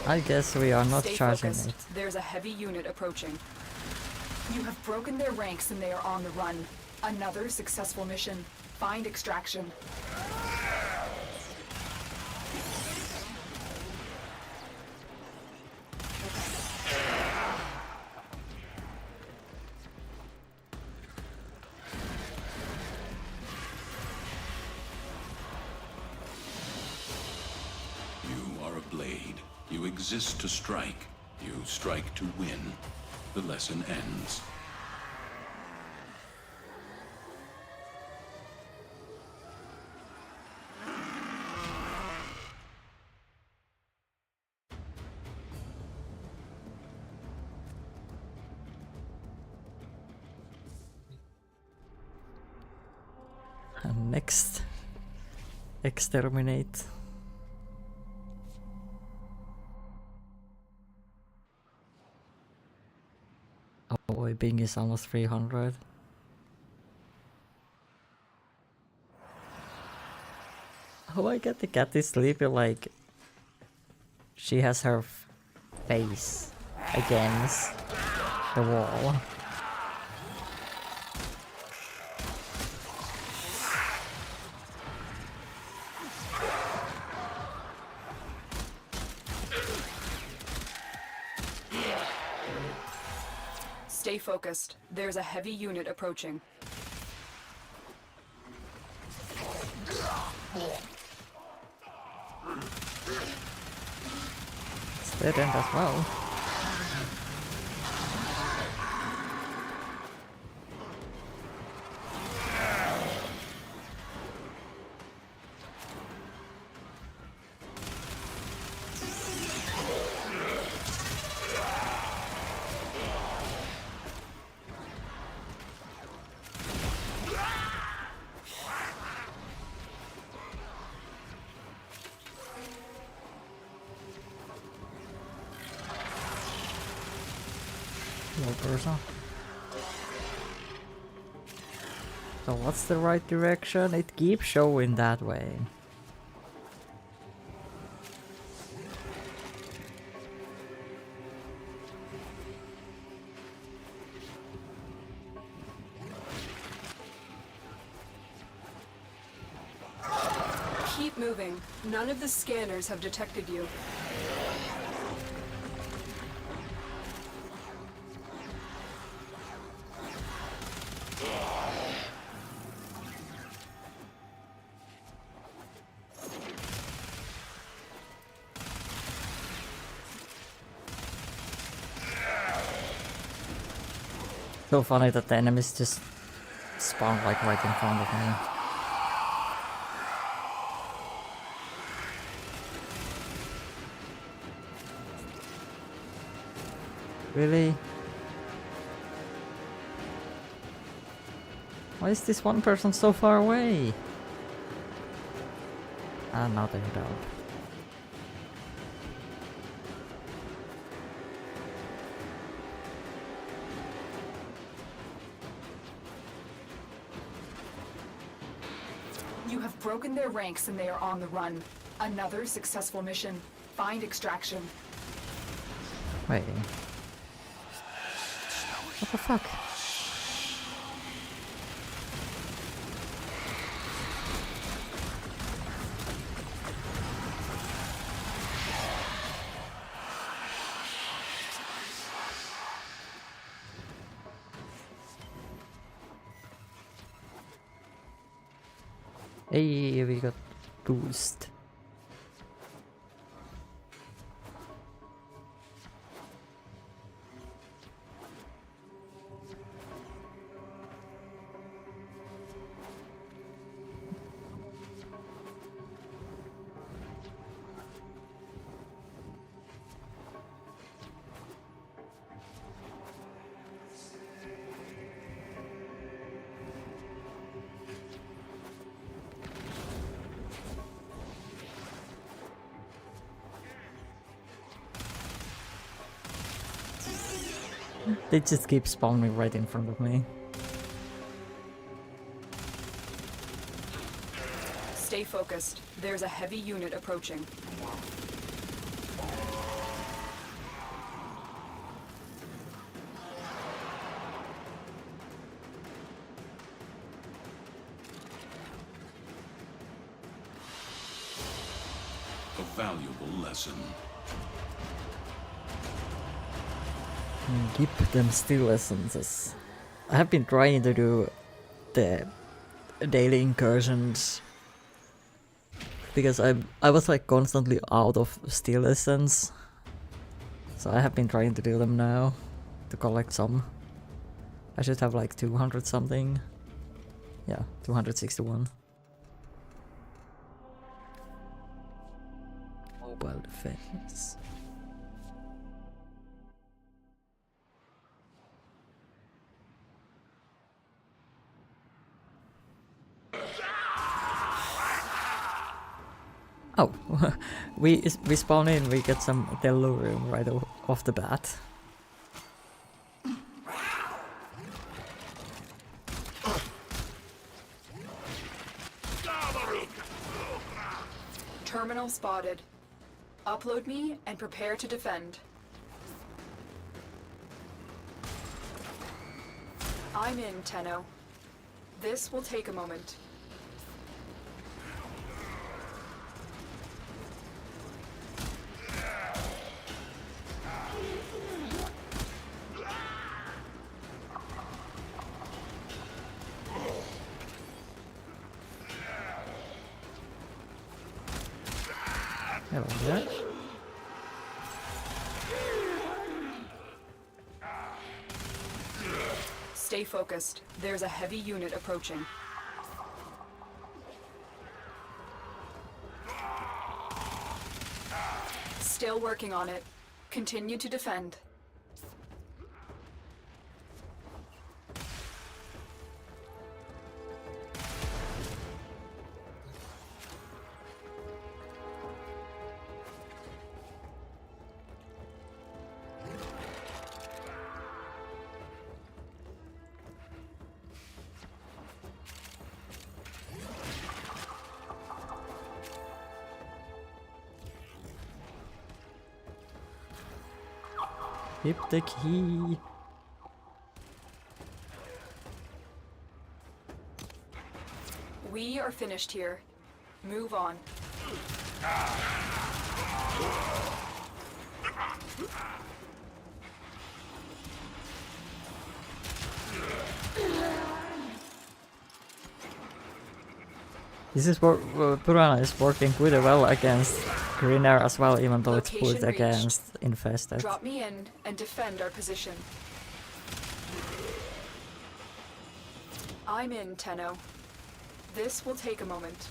I guess we are not Stay charging focused. it. There's a heavy unit approaching. You have broken their ranks and they are on the run. Another successful mission. Find extraction. You are a blade. You exist to strike. You strike to win. The lesson ends. And next, exterminate. Oh boy, Bing is almost 300. how I get the cat to sleep like she has her face against the wall. Stay focused. There's a heavy unit approaching. It's dead end as well. So what's the right direction? It keeps showing that way. Keep moving. None of the scanners have detected you. So funny that the enemies just spawn like right in front of me. Really? Why is this one person so far away? Ah, now they're down. You have broken their ranks and they are on the run. Another successful mission. Find extraction. Wait. What the fuck? Hey, we got boost. They just keep spawning right in front of me. Stay focused. There's a heavy unit approaching. A valuable lesson. Keep them still essences. I have been trying to do the daily incursions because I was like constantly out of steel essence, so I have been trying to do them now to collect some. I should have like 200 something. Yeah, 261. Mobile defense. Oh, we spawn in, we get some Tellurium right off the bat. Terminal spotted. Upload me and prepare to defend. I'm in, Tenno. This will take a moment. Hello there. Stay focused. There's a heavy unit approaching. Still working on it. Continue to defend. Keep the key. We are finished here. Move on. This is where Piranha is working really well against Greenair as well, even though it's Location pulled against Infested. Drop me in and defend our position. I'm in, Tenno. This will take a moment.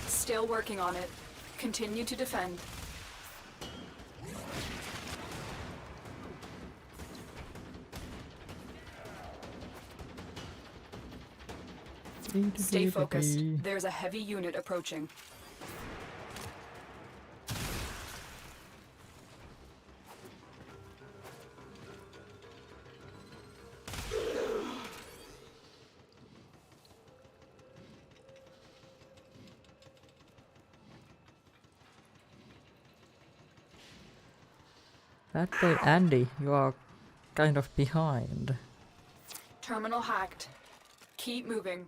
Still working on it. Continue to defend. Stay focused. There's a heavy unit approaching. That way, Andy, you are kind of behind. Terminal hacked. Keep moving.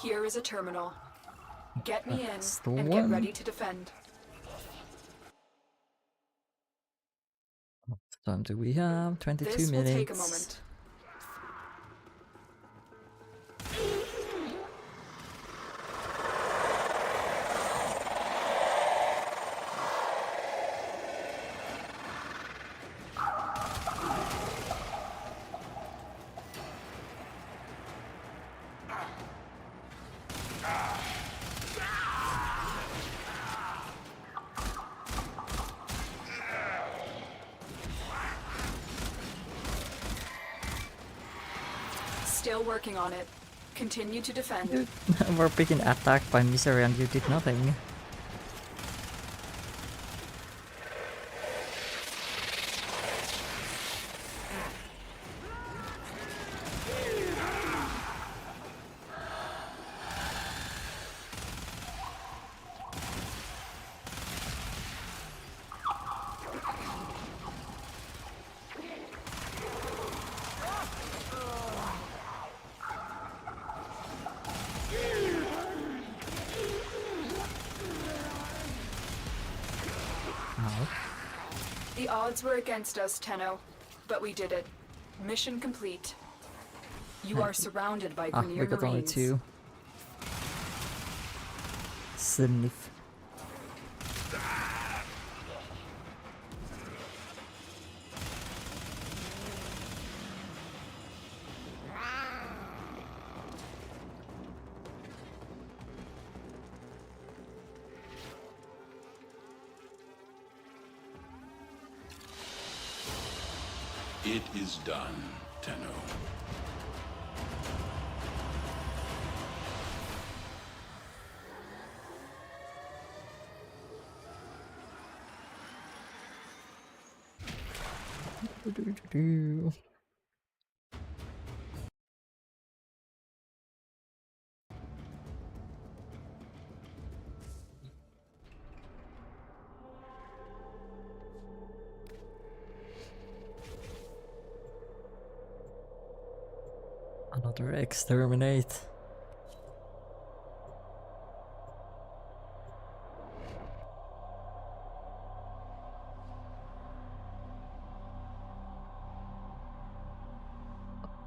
Here is a terminal. Get me in and get ready to defend. What time do we have? 22 This minutes. will take a moment. Still working on it. Continue to defend. We're being attacked by Misery and you did nothing. The odds were against us, Tenno, but we did it. Mission complete. You are surrounded by Grenier we got only Marines. 2. Sniff. It is done, Tenno. Another exterminate.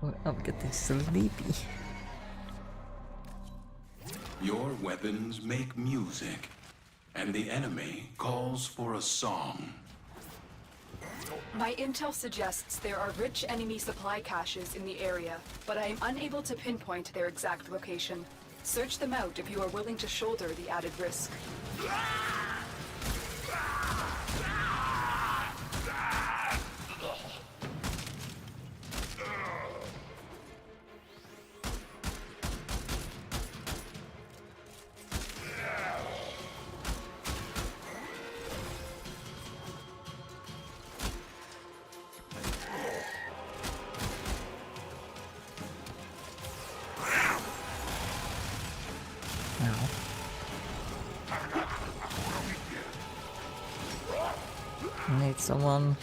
Oh, I'm getting sleepy. Your weapons make music, and the enemy calls for a song. My intel suggests there are rich enemy supply caches in the area, but I am unable to pinpoint their exact location. Search them out if you are willing to shoulder the added risk. Need someone.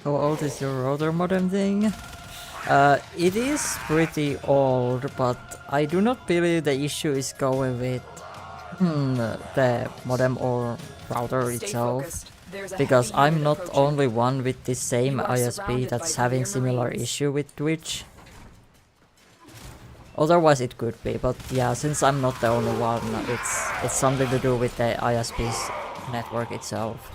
How old is your router modem thing? It is pretty old, but I do not believe the issue is going with the modem or router itself. Because I'm not only one with this same ISP that's having similar issue with Twitch. Otherwise it could be, but yeah, since I'm not the only one, it's something to do with the ISP's network itself.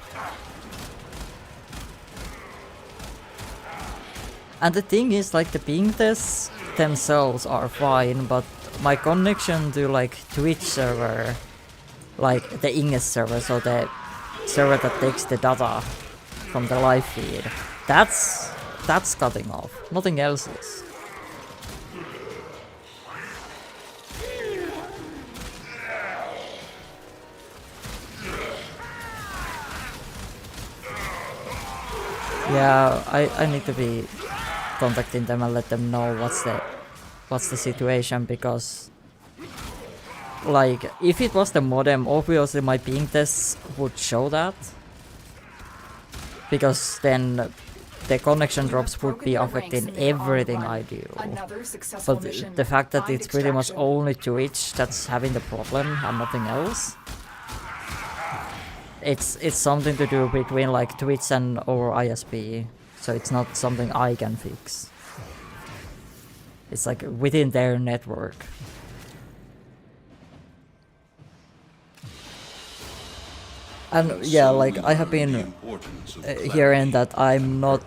And the thing is, like, the ping tests themselves are fine, but my connection to, like, Twitch server, like the Inges server, so the server that takes the data from the live feed, that's cutting off. Nothing else is. Yeah, I need to be contacting them and let them know what's the situation, because like if it was the modem, obviously my ping tests would show that, because then the connection drops would be affecting everything I do. But the fact that it's pretty much only Twitch that's having the problem and nothing else, it's something to do between like Twitch and our ISP. So it's not something I can fix. It's like within their network. And yeah, like I have been hearing that I'm not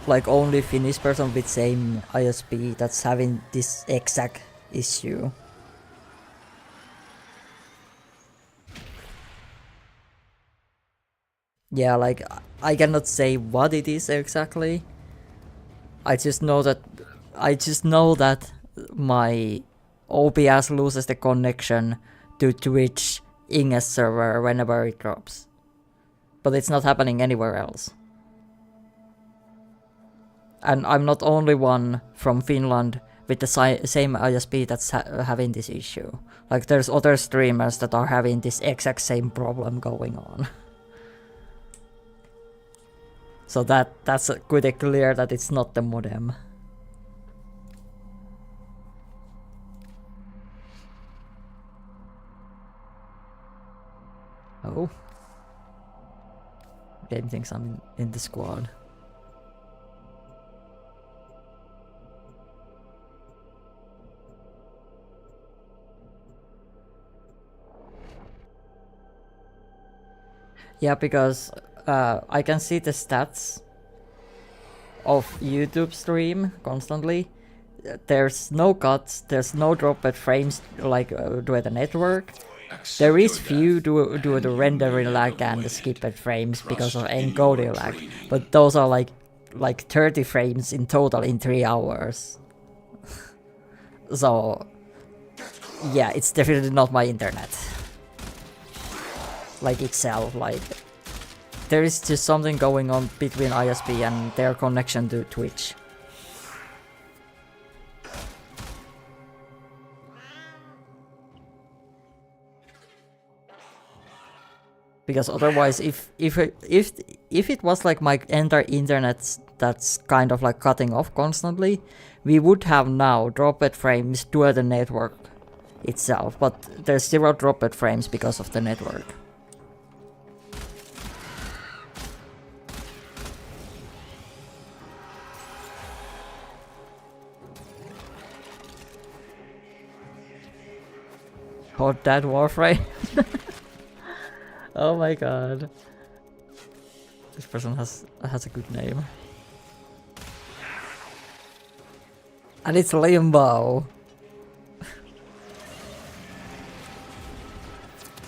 like only Finnish person with same ISP that's having this exact issue. Yeah, like I cannot say what it is exactly. I just know that my OBS loses the connection to Twitch Inges server whenever it drops. But it's not happening anywhere else. And I'm not only one from Finland with the same ISP that's having this issue. Like there's other streamers that are having this exact same problem going on. So that's quite clear that it's not the modem. Oh. Game thinks I'm in the squad. Yeah, because I can see the stats of YouTube stream constantly. There's no cuts, there's no dropped frames like due to the network. There is few due to the rendering lag and the skipped frames because of encoding lag, but those are like 30 frames in total in 3 hours. So yeah, it's definitely not my internet. Like itself, like there is just something going on between ISP and their connection to Twitch. Because otherwise, if it was like my entire internet that's kind of like cutting off constantly, we would have now dropped frames to the network itself, but there's 0 dropped frames because of the network. Hot Dad Warframe. Oh my god. This person has a good name. And it's Limbo.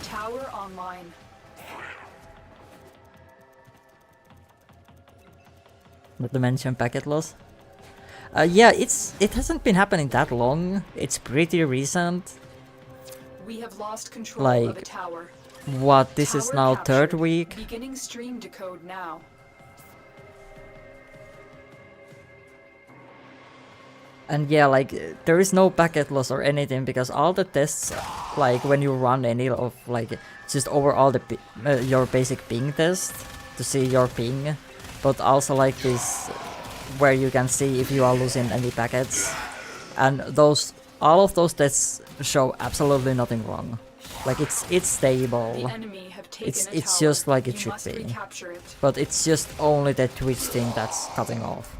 Tower online. Not to mention packet loss. Yeah, it hasn't been happening that long. It's pretty recent. We have lost control of Like the tower. what? This is Tower now captured. 3rd week. Beginning stream decode now. And yeah, like there is no packet loss or anything because all the tests, like when you run any of like just overall the your basic ping test to see your ping, but also like this where you can see if you are losing any packets, and all of those tests show absolutely nothing wrong. Like it's stable. The enemy have taken a It's tower. just like it You should must be. recapture it. But it's just only the Twitch thing that's cutting off.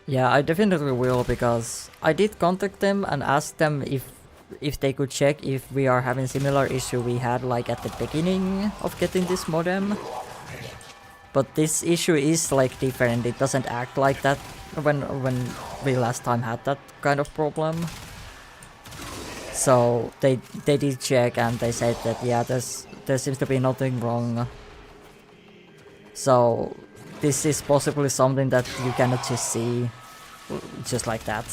Yeah, I definitely will, because I did contact them and ask them if they could check if we are having similar issue we had like at the beginning of getting this modem. But this issue is like different. It doesn't act like that when we last time had that kind of problem. So they did check and they said that yeah, there seems to be nothing wrong. So this is possibly something that you cannot just see just like that,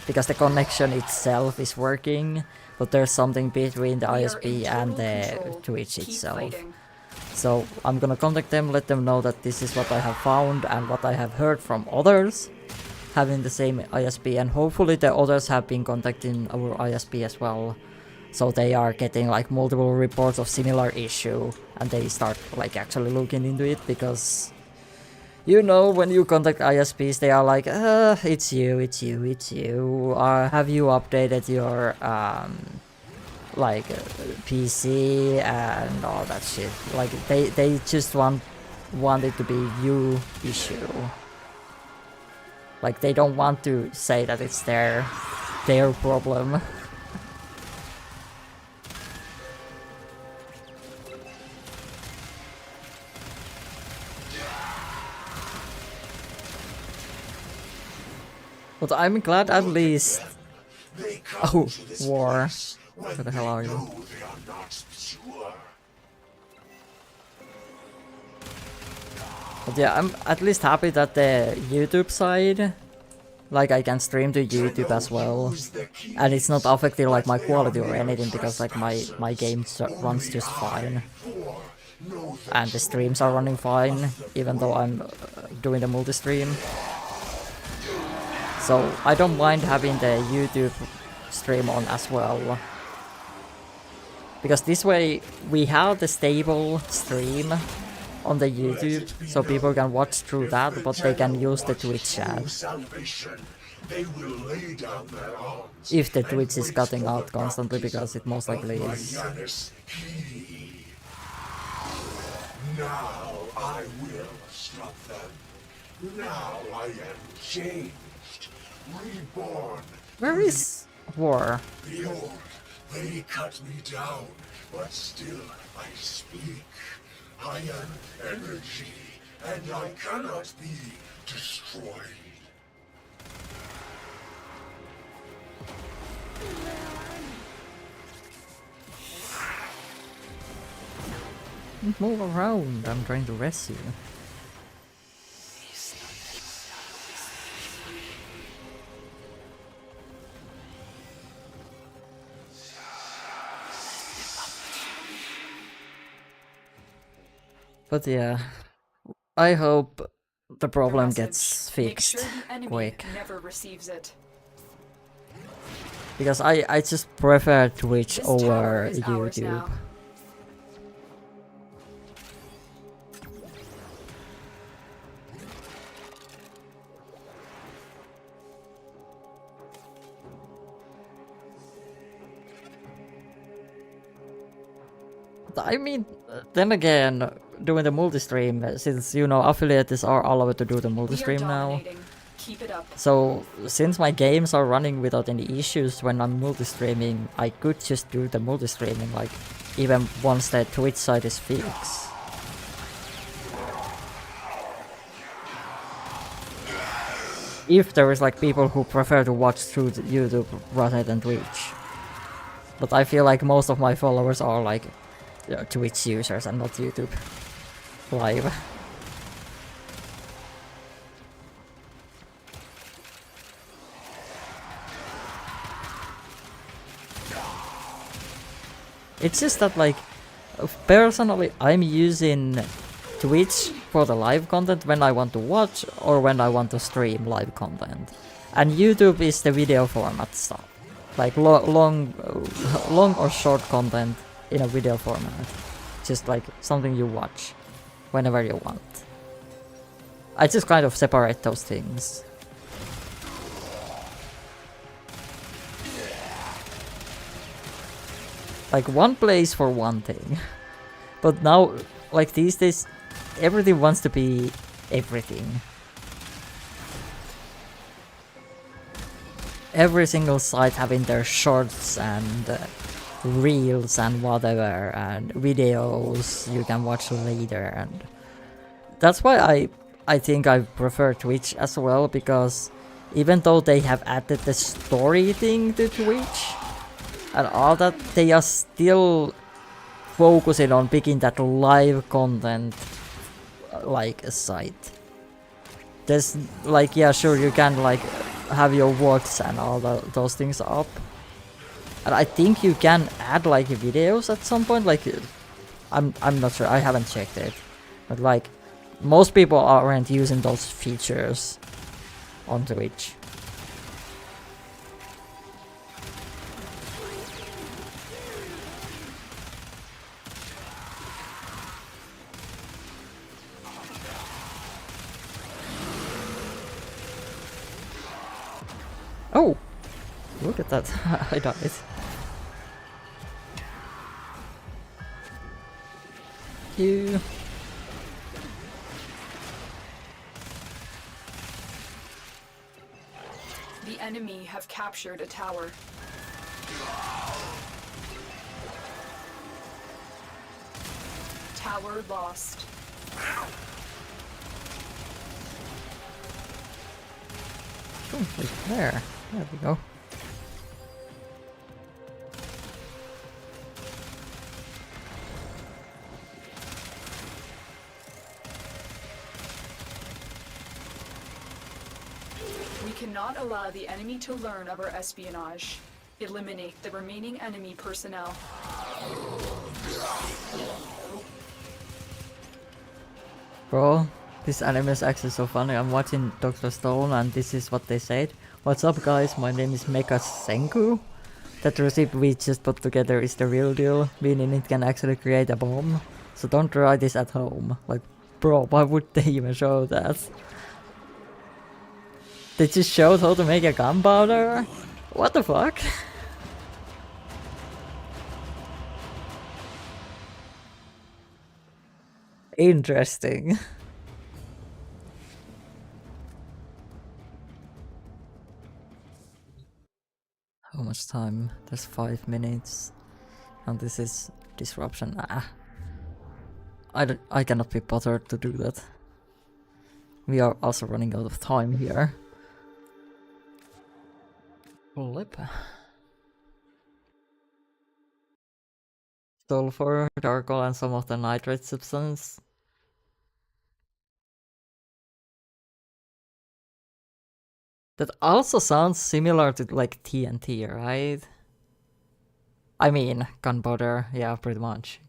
because the connection itself is working, but there's something between the ISP and the Twitch itself. So I'm gonna contact them, let them know that this is what I have found and what I have heard from others having the same ISP, and hopefully the others have been contacting our ISP as well, so they are getting like multiple reports of similar issue and they start like actually looking into it. Because you know, when you contact ISPs, they are like, it's you. Have you updated your like PC and all that shit? Like they just want it to be you issue. Like they don't want to say that it's their problem. But I'm glad at least. Oh, war. Where the hell are you? But yeah, I'm at least happy that the YouTube side Like I can stream to YouTube as well, and it's not affecting like my quality or anything because like my game runs just fine, and the streams are running fine even though I'm doing the multi-stream. So I don't mind having the YouTube stream on as well, because this way we have the stable stream on the YouTube, so people can watch through that, but they can use the Twitch chat. If the Twitch is cutting out constantly, because it most likely is. Now I will stop them. Now I am changed, reborn. Where is War? The old, they cut me down, but still I speak. I am energy, and I cannot be destroyed. Move around, I'm trying to rest you. But yeah, I hope the problem gets fixed Make sure the enemy quick. never receives it. Because I just prefer Twitch This over tower is ours YouTube. now. I mean, then again, doing the multi-stream, since, you know, affiliates are allowed to do the multi-stream now. Keep it up. So, since my games are running without any issues when I'm multi-streaming, I could just do the multi-streaming, like, even once the Twitch side is fixed. If there is, like, people who prefer to watch through YouTube rather than Twitch. But I feel like most of my followers are, like, Twitch users and not YouTube live. It's just that, like, personally I'm using Twitch for the live content when I want to watch or when I want to stream live content. And YouTube is the video format stuff. Like long or short content in a video format. Just like something you watch whenever you want. I just kind of separate those things. Like one place for one thing. But now, like these days, everything wants to be everything. Every single site having their shorts and reels and whatever and videos you can watch later, and that's why I think I prefer Twitch as well, because even though they have added the story thing to Twitch and all that, they are still focusing on picking that live content like a site. There's like, yeah, sure, you can like have your works and all those things up, and I think you can add like videos at some point. Like I'm not sure, I haven't checked it, but like most people aren't using those features on Twitch. Oh! Look at that. I died. You. The enemy have captured a tower. Tower lost. Oh, like there. There we go. We cannot allow the enemy to learn of our espionage. Eliminate the remaining enemy personnel. Bro, this anime is actually so funny. I'm watching Dr. Stone and this is what they said. What's up guys, my name is Mecha Senku. That recipe we just put together is the real deal, meaning it can actually create a bomb. So don't try this at home. Like, bro, why would they even show that? They just showed how to make a gunpowder? What the fuck? Interesting. How much time? There's 5 minutes. And this is disruption. I cannot be bothered to do that. We are also running out of time here. Flip. Sulfur, charcoal and some of the nitrate substance. That also sounds similar to like TNT, right? I mean, gunpowder, yeah, pretty much.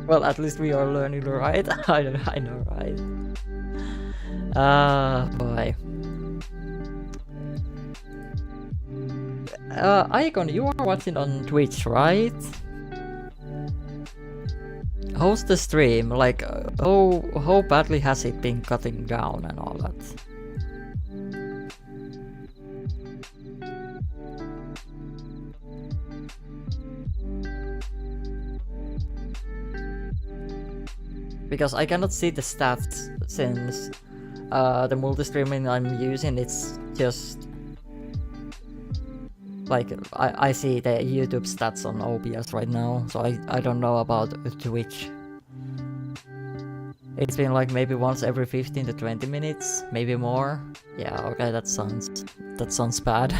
Well, at least we are learning, right? I know, right? Boy. Icon, you are watching on Twitch, right? How's the stream? Like, how badly has it been cutting down and all that? Because I cannot see the stats since the multi-streaming I'm using, it's just like I see the YouTube stats on OBS right now, so I don't know about Twitch. It's been like maybe once every 15 to 20 minutes, maybe more. Yeah, okay, that sounds bad.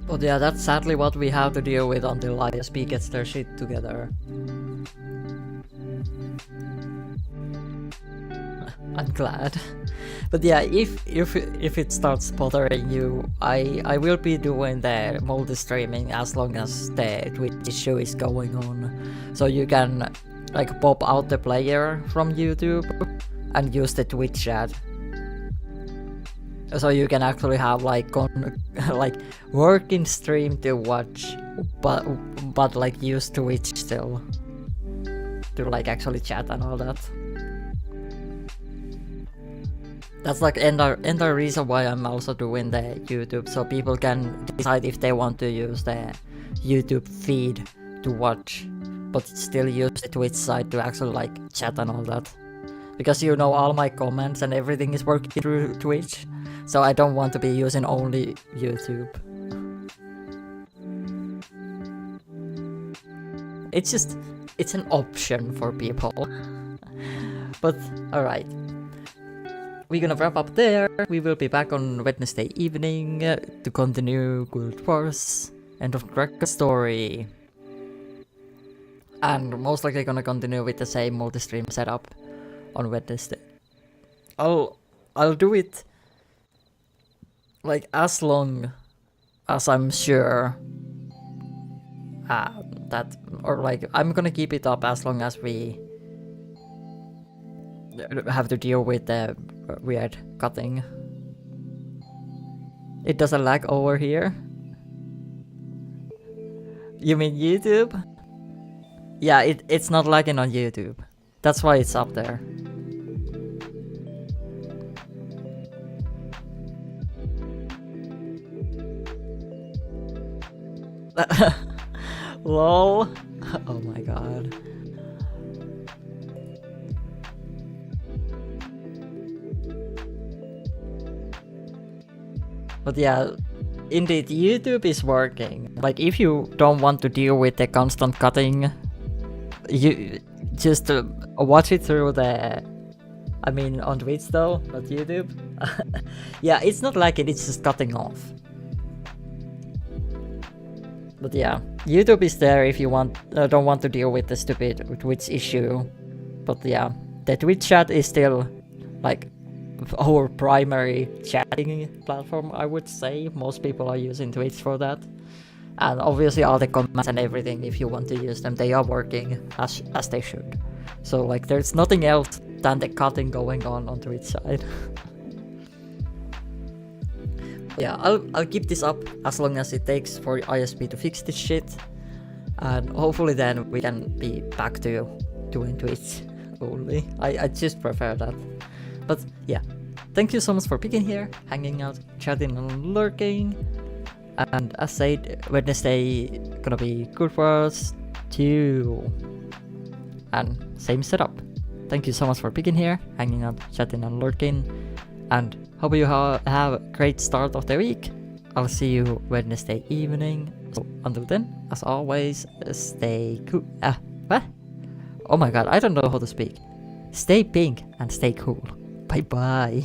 But yeah, that's sadly what we have to deal with until ISP gets their shit together. I'm glad. But yeah, if it starts bothering you, I will be doing the multi-streaming as long as the Twitch issue is going on. So you can like pop out the player from YouTube and use the Twitch chat. So you can actually have like like working stream to watch, but like use Twitch still to like actually chat and all that. That's like entire reason why I'm also doing the YouTube, so people can decide if they want to use the YouTube feed to watch, but still use the Twitch side to actually like chat and all that. Because you know all my comments and everything is working through Twitch. So I don't want to be using only YouTube. It's an option for people. But alright. We're gonna wrap up there. We will be back on Wednesday evening to continue Guild Wars End of Dragon story. And most likely gonna continue with the same multi-stream setup on Wednesday. I'll do it like as long as I'm sure that, or like I'm gonna keep it up as long as we have to deal with the weird cutting. It doesn't lag over here? You mean YouTube? Yeah, it's not lagging on YouTube. That's why it's up there. LOL. Oh my god. But yeah, indeed, YouTube is working. Like, if you don't want to deal with the constant cutting, you just watch it through the I mean on Twitch though, not YouTube. Yeah, it's not like it's just cutting off. But yeah, YouTube is there if you don't want to deal with the stupid Twitch issue. But yeah, the Twitch chat is still like our primary chatting platform, I would say. Most people are using Twitch for that. And obviously all the comments and everything, if you want to use them, they are working as they should. So like there's nothing else than the cutting going on Twitch side. Yeah, I'll keep this up as long as it takes for ISP to fix this shit. And hopefully then we can be back to doing Twitch only. I just prefer that. But yeah, thank you so much for being here, hanging out, chatting and lurking. And as said, Wednesday gonna be good for us too. And same setup. Thank you so much for being here, hanging out, chatting and lurking. And hope you have a great start of the week. I'll see you Wednesday evening. So until then, as always, stay cool. What? Oh my god, I don't know how to speak. Stay pink and stay cool. Bye bye.